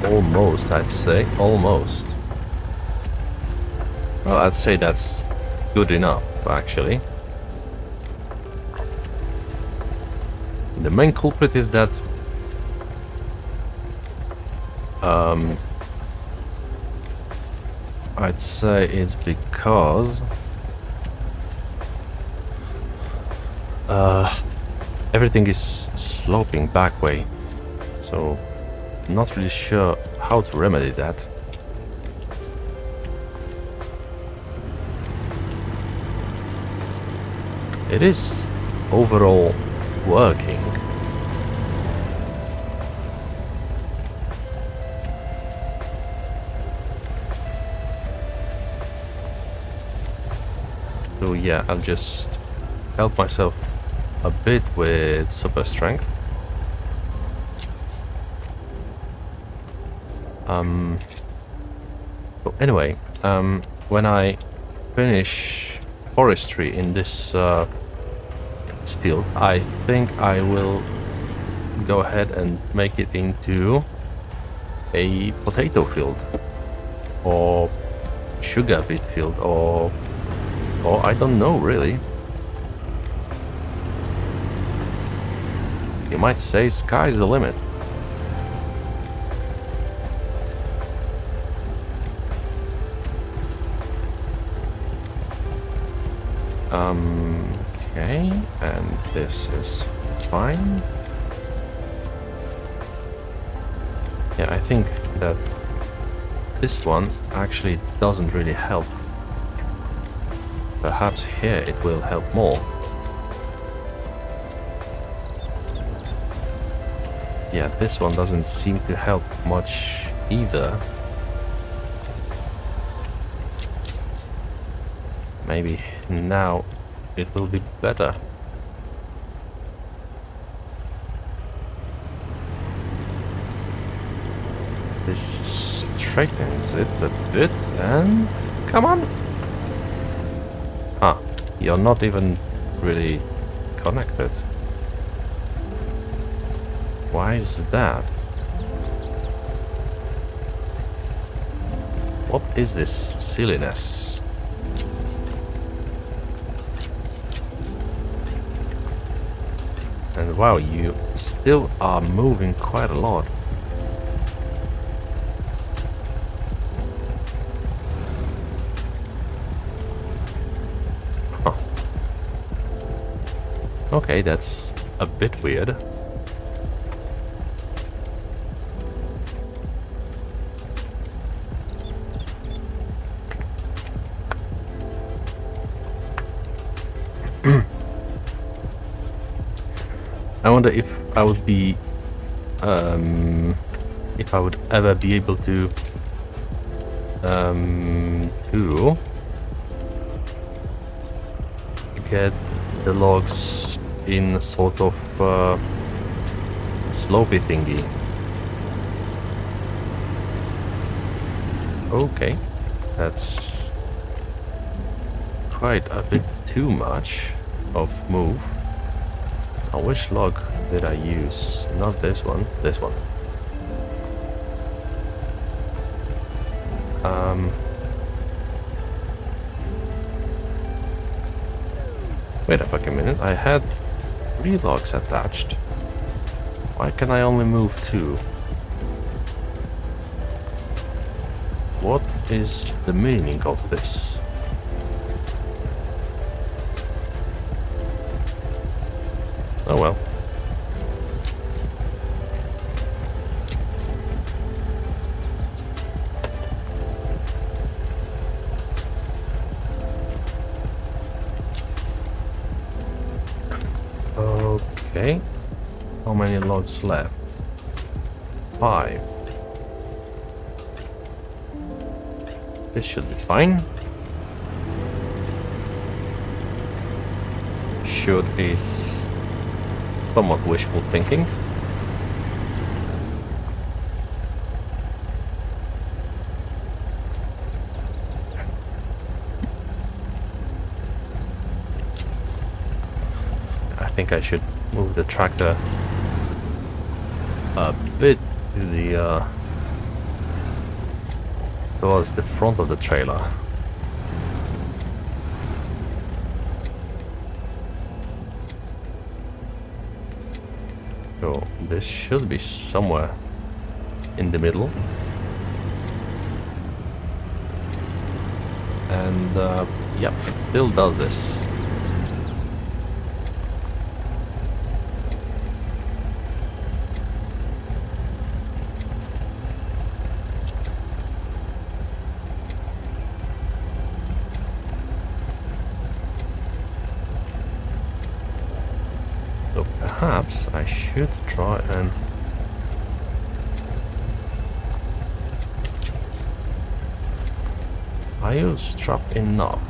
Almost, I'd say. Almost. Well, I'd say that's good enough, actually. The main culprit is that I'd say it's because everything is sloping back way, so not really sure how to remedy that. It is overall working. So yeah, I'll just help myself a bit with super strength. But anyway, when I finish forestry in this field, I think I will go ahead and make it into a potato field or sugar beet field, or I don't know really. You might say sky's the limit. Okay, and this is fine. Yeah, I think that this one actually doesn't really help. Perhaps here it will help more. Yeah, this one doesn't seem to help much either. Maybe now it will be better. This straightens it a bit and... come on! Ah, you're not even really connected. Why is that? What is this silliness? And wow, you still are moving quite a lot. Huh. Okay, that's a bit weird. I wonder if I would be, if I would ever be able to, get the logs in a sort of, slopey thingy. Okay, that's quite a bit too much of move. Now, which log did I use? Not this one, this one. Wait a fucking minute, I had 3 logs attached. Why can I only move 2? What is the meaning of this? Oh well. Okay. How many logs left? 5. This should be fine. should is somewhat wishful thinking. I think I should move the tractor a bit to the towards the front of the trailer. So this should be somewhere in the middle. And yep, it still does this. So perhaps I should try and are you strapped enough?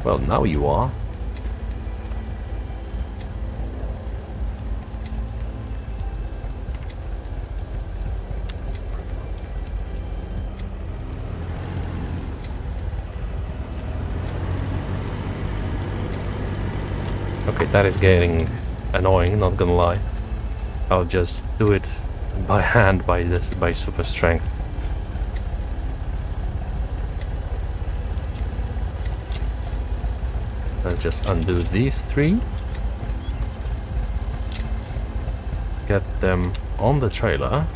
Well, now you are. Okay, that is getting annoying, not gonna lie. I'll just do it by hand by super strength. Let's just undo these three. Get them on the trailer.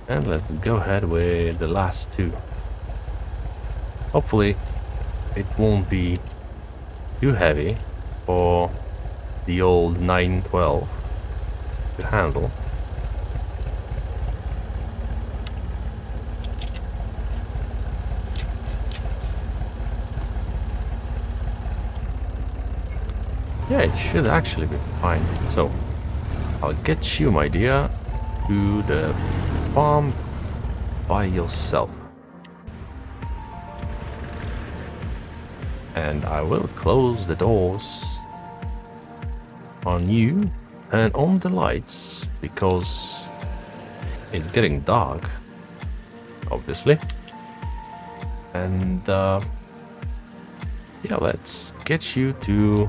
And let's go ahead with the last two. Hopefully it won't be too heavy for the old 912 to handle. Yeah, it should actually be fine. So I'll get you, my dear, to the farm by yourself. And I will close the doors on you and on the lights because it's getting dark, obviously. And yeah, let's get you to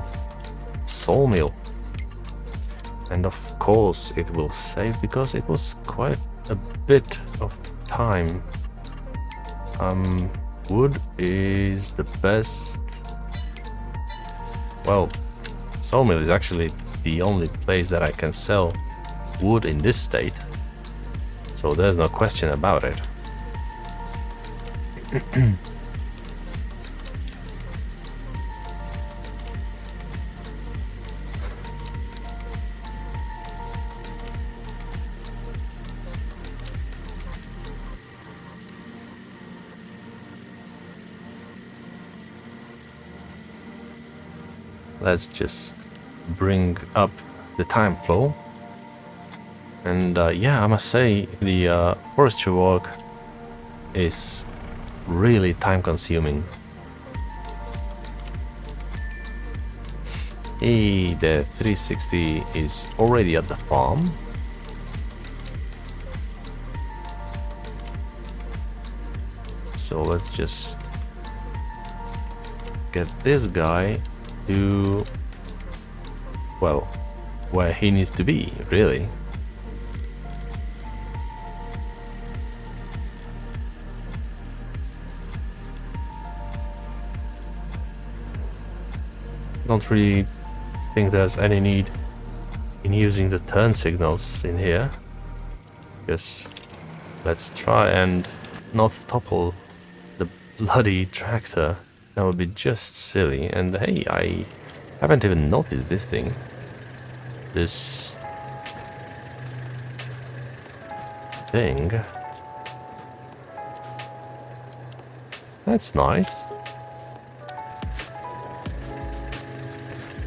Sawmill. And of course it will save because it was quite a bit of time. Wood is the best. Well, Sawmill is actually the only place that I can sell wood in this state, so there's no question about it. Let's just bring up the time flow. And yeah, I must say the forestry work is really time consuming. Hey, the 360 is already at the farm. So let's just get this guy to, well, where he needs to be, really. Don't really think there's any need in using the turn signals in here. Just let's try and not topple the bloody tractor That would be just silly. And hey, I haven't even noticed this thing. This thing. That's nice.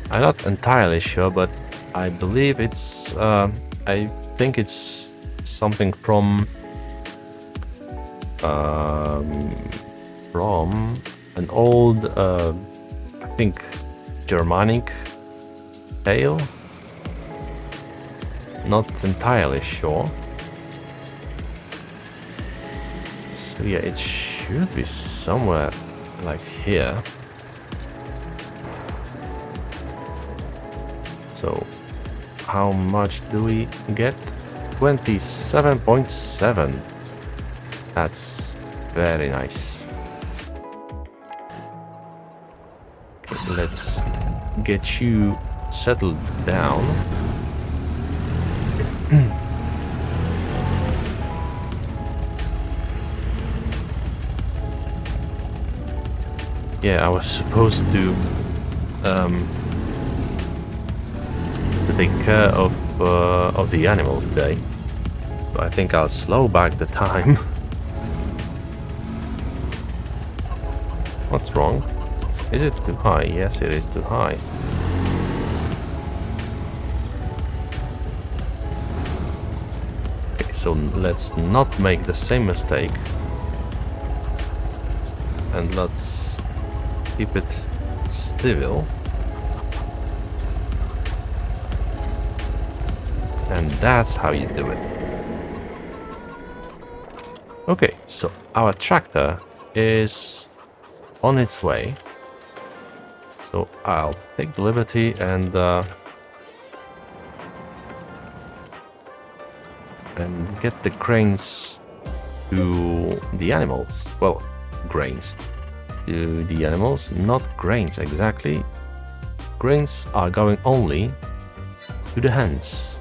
I'm not entirely sure, but I believe it's, I think it's something from an old, I think, Germanic tale. Not entirely sure. So yeah, it should be somewhere like here. So how much do we get? 27.7. That's very nice. Okay, let's get you settled down. Yeah, I was supposed to take care of the animals today, but I think I'll slow back the time. What's wrong? Is it too high? Yes, it is too high. Okay, so let's not make the same mistake, and let's keep it civil. And that's how you do it. Okay, so our tractor is on its way. So I'll take the liberty and get the grains to the animals. Well, grains to the animals, not grains exactly. Grains are going only to the hens.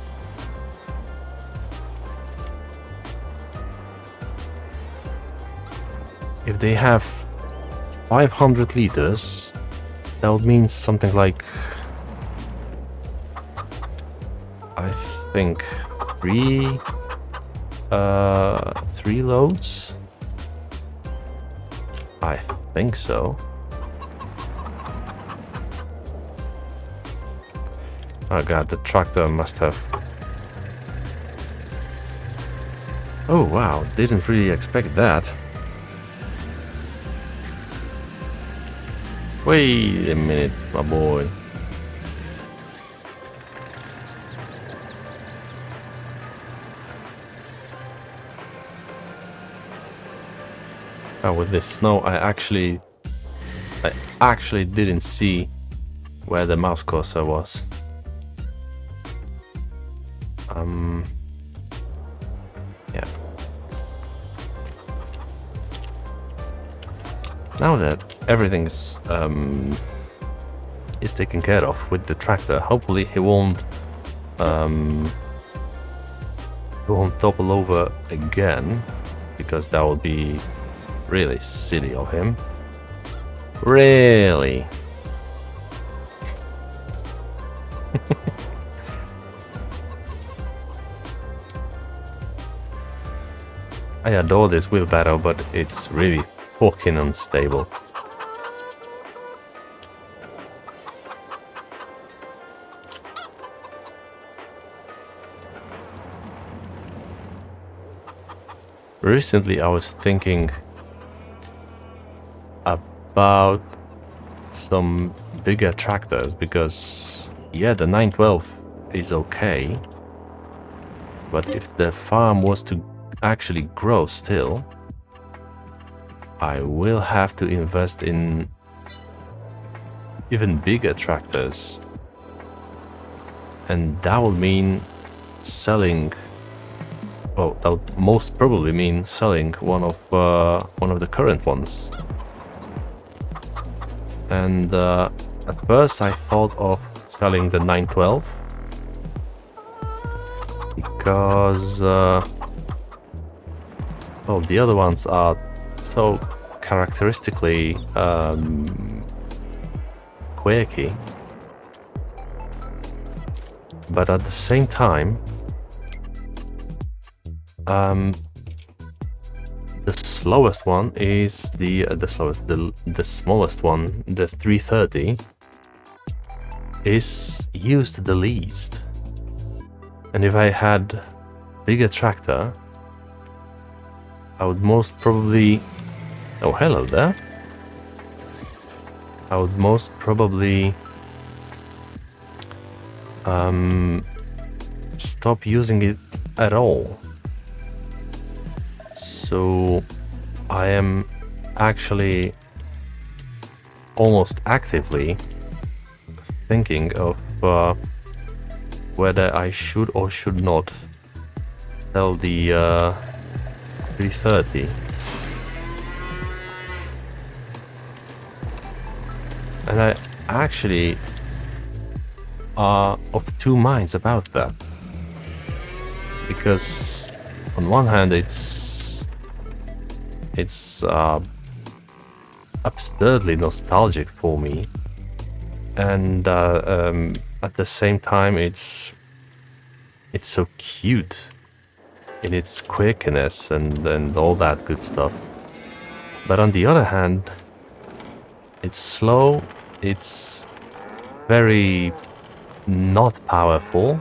If they have 500 liters, that would mean something like, I think, three loads. I think so. Oh god, the tractor must have... Oh wow, didn't really expect that. Wait a minute, my boy. Oh, with this snow, I actually didn't see where the mouse cursor was. Yeah. Now that everything is taken care of with the tractor, hopefully he won't topple over again, because that would be really silly of him. Really. I adore this wheelbarrow, but it's really fucking unstable. Recently I was thinking about some bigger tractors, because yeah, the 912 is okay, but if the farm was to actually grow still, I will have to invest in even bigger tractors, and that will mean selling, well, that would most probably mean selling one of the current ones. And at first I thought of selling the 912 because oh, the other ones are so characteristically quirky, but at the same time, the slowest one is the smallest one, the 330, is used the least. And if I had bigger tractor, I would most probably... Oh, hello there. I would most probably stop using it at all. So I am actually almost actively thinking of whether I should or should not sell the 330. And I actually are of two minds about that. Because on one hand it's absurdly nostalgic for me, and at the same time it's so cute in its quirkiness and all that good stuff. But on the other hand, it's slow, it's very not powerful,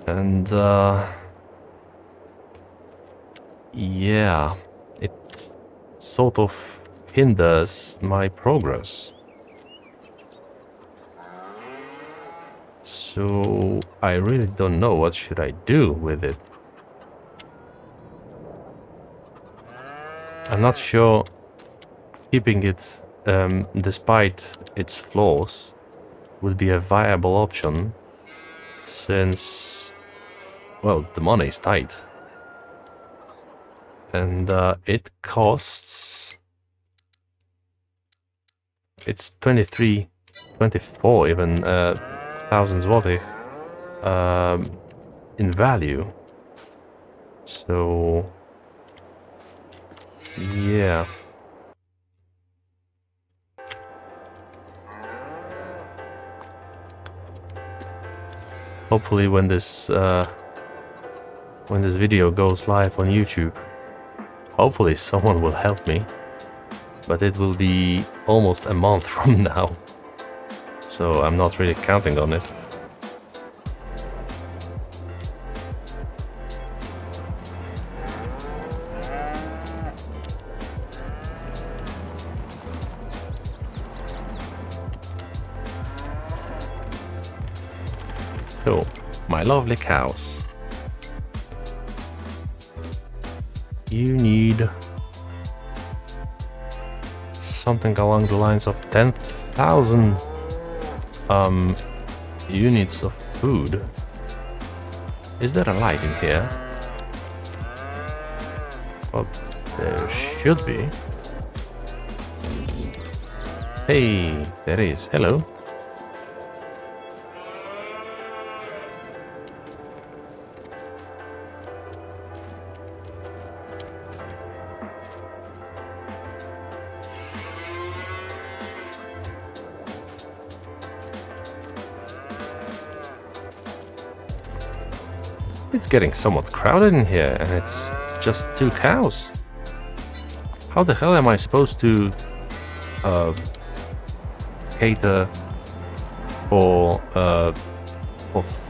and yeah, it sort of hinders my progress. So I really don't know what should I do with it. I'm not sure keeping it, despite its flaws, would be a viable option, since, well, the money is tight. And it costs... It's 23, 24 even, thousand zloty in value. So yeah. Hopefully when this video goes live on YouTube, hopefully someone will help me. But it will be almost a month from now, so I'm not really counting on it. So, my lovely cows. You need something along the lines of 10,000 units of food. Is there a light in here? Well, there should be. Hey, there is. Hello. It's getting somewhat crowded in here, and it's just 2 cows. How the hell am I supposed to cater for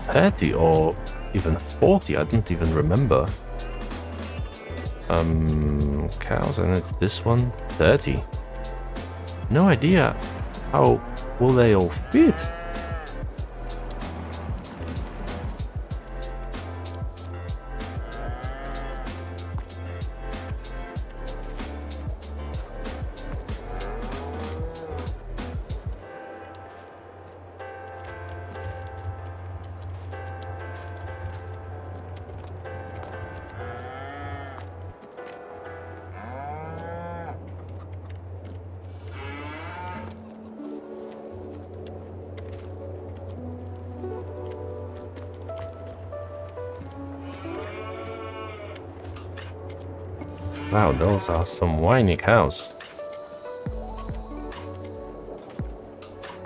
30 or even 40? I don't even remember. Cows, and it's this one, 30. No idea how will they all fit. Wow, those are some whiny cows.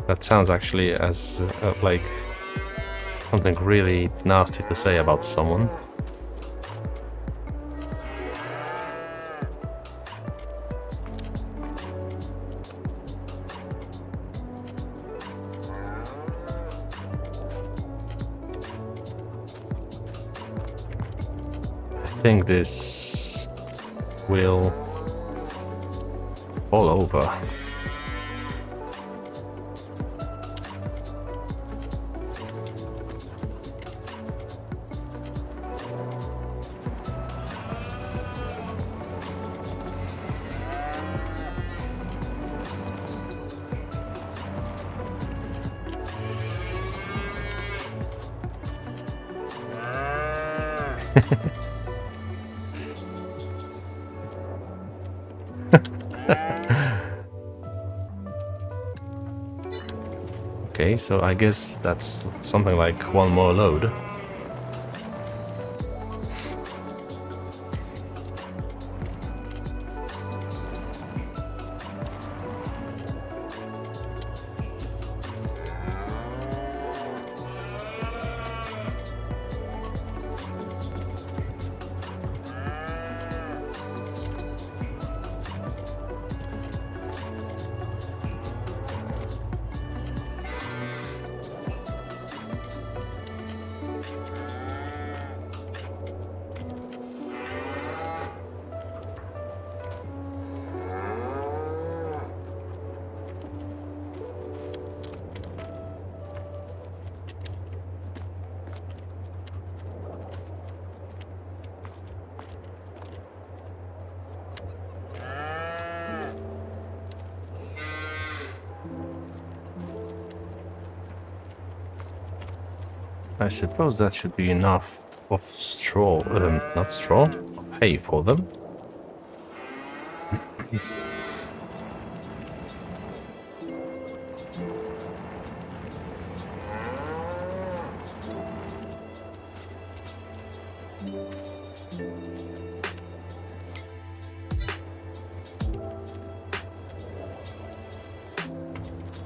That sounds actually as like something really nasty to say about someone. I think this will fall over. Okay, so I guess that's something like one more load. I suppose that should be enough of straw, not straw, of hay for them.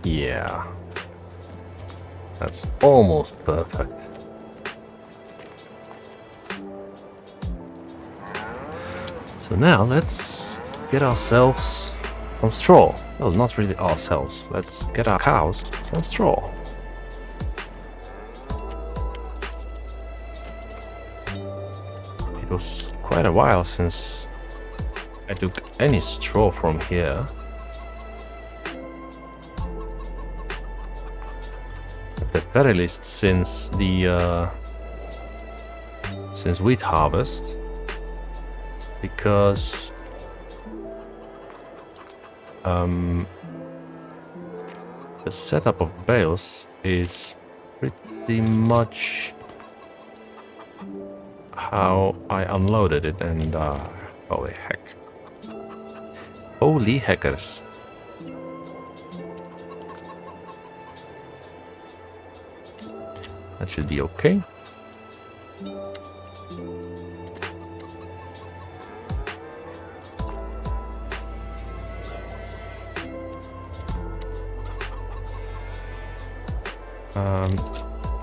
Yeah, that's almost perfect. So now let's get ourselves some straw. Well, not really ourselves. Let's get our cows some straw. It was quite a while since I took any straw from here. At the very least since the since wheat harvest. Because the setup of bales is pretty much how I unloaded it, and holy heck. Holy heckers. That should be okay.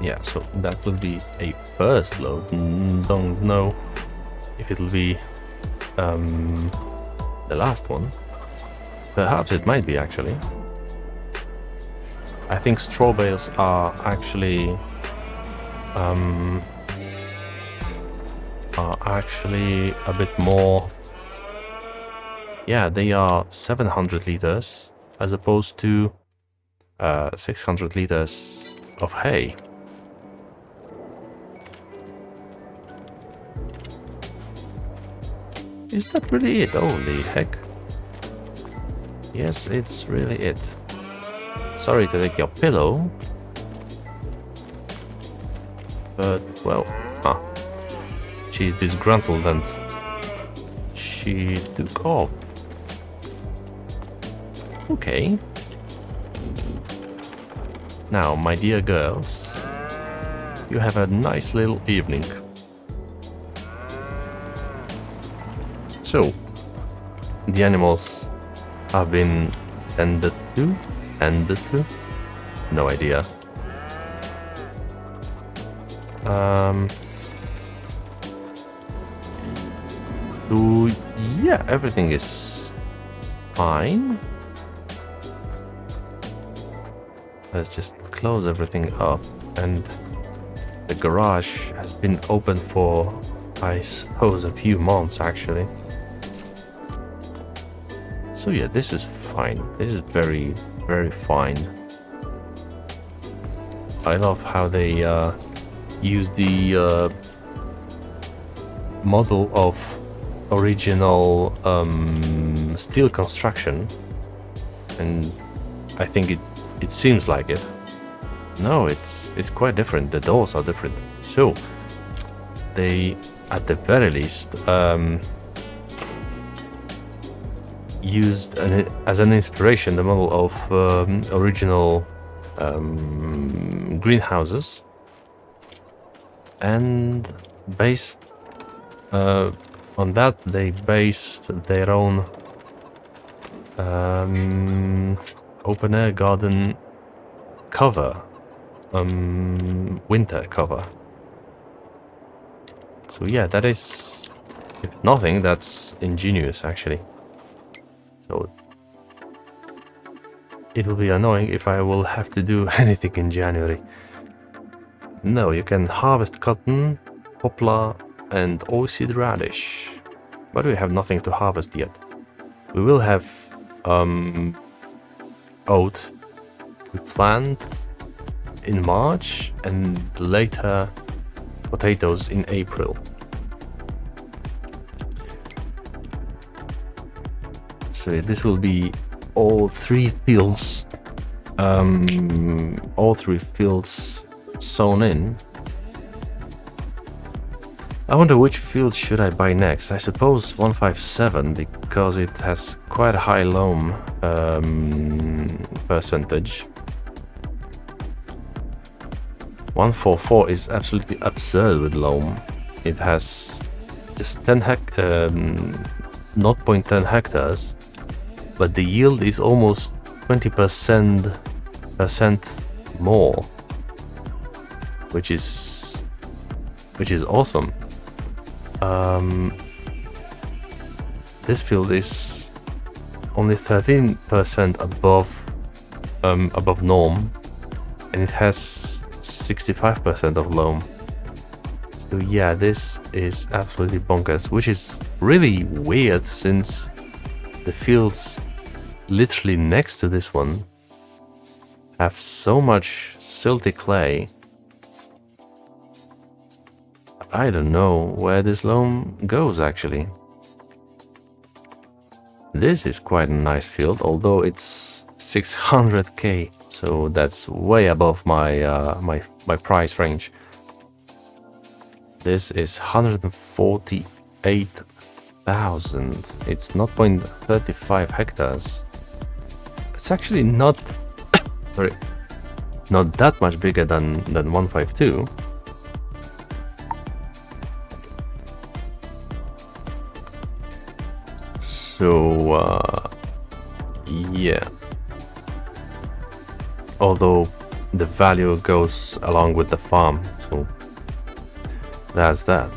Yeah, so that will be a first load. Don't know if it'll be the last one. Perhaps it might be, actually. I think straw bales are actually a bit more. Yeah, they are 700 liters as opposed to 600 liters of hay. Is that really it? Holy heck. Yes, it's really it. Sorry to take your pillow. But, well, she's disgruntled and she took off. Okay. Now, my dear girls, you have a nice little evening. So, the animals have been tended to? Tended to? No idea. So yeah, everything is fine. Let's just close everything up, and the garage has been open for, I suppose, a few months actually. So yeah, this is fine. This is very, very fine. I love how they use the model of original steel construction, and I think it seems like it. No, it's quite different. The doors are different. So they, at the very least, used as an inspiration the model of original greenhouses, and based on that they based their own open air garden cover, winter cover. So yeah, that is, if nothing, that's ingenious actually. So it will be annoying if I will have to do anything in January. No, you can harvest cotton, poplar and oilseed radish, but we have nothing to harvest yet. We will have oat we plant in March, and later potatoes in April. So this will be all three fields sown in. I wonder which field should I buy next. I suppose 157, because it has quite a high loam percentage. 144 is absolutely absurd with loam. It has just 0.10 hectares, but the yield is almost 20% more, which is awesome. This field is only 13% above norm, and it has 65% of loam. So yeah, this is absolutely bonkers, which is really weird since the fields literally next to this one have so much silty clay. I don't know where this loam goes actually. This is quite a nice field, although it's 600k, so that's way above my my price range. This is 148,000. It's 0.35 hectares. It's actually not sorry, not that much bigger than 152. So yeah, although the value goes along with the farm, so that's that.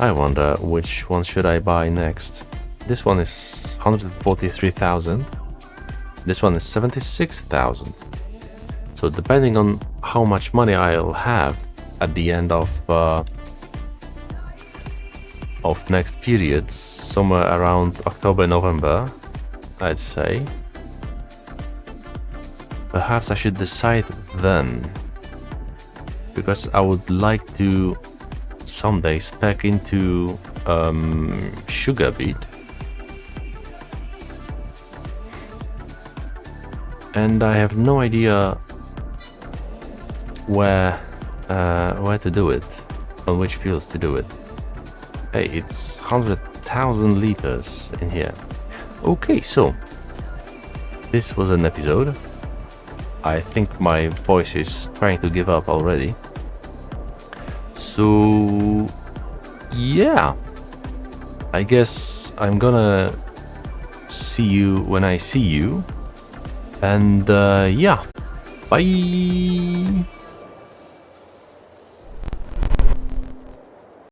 I wonder which one should I buy next. This one is 143,000. This one is 76,000. So depending on how much money I'll have at the end of next period, somewhere around October, November, I'd say, perhaps I should decide then, because I would like to someday spec into sugar beet, and I have no idea where to do it, on which fields to do it. Hey, it's 100,000 liters in here. Okay, so this was an episode. I think my voice is trying to give up already. So yeah, I guess I'm gonna see you when I see you. And yeah, bye.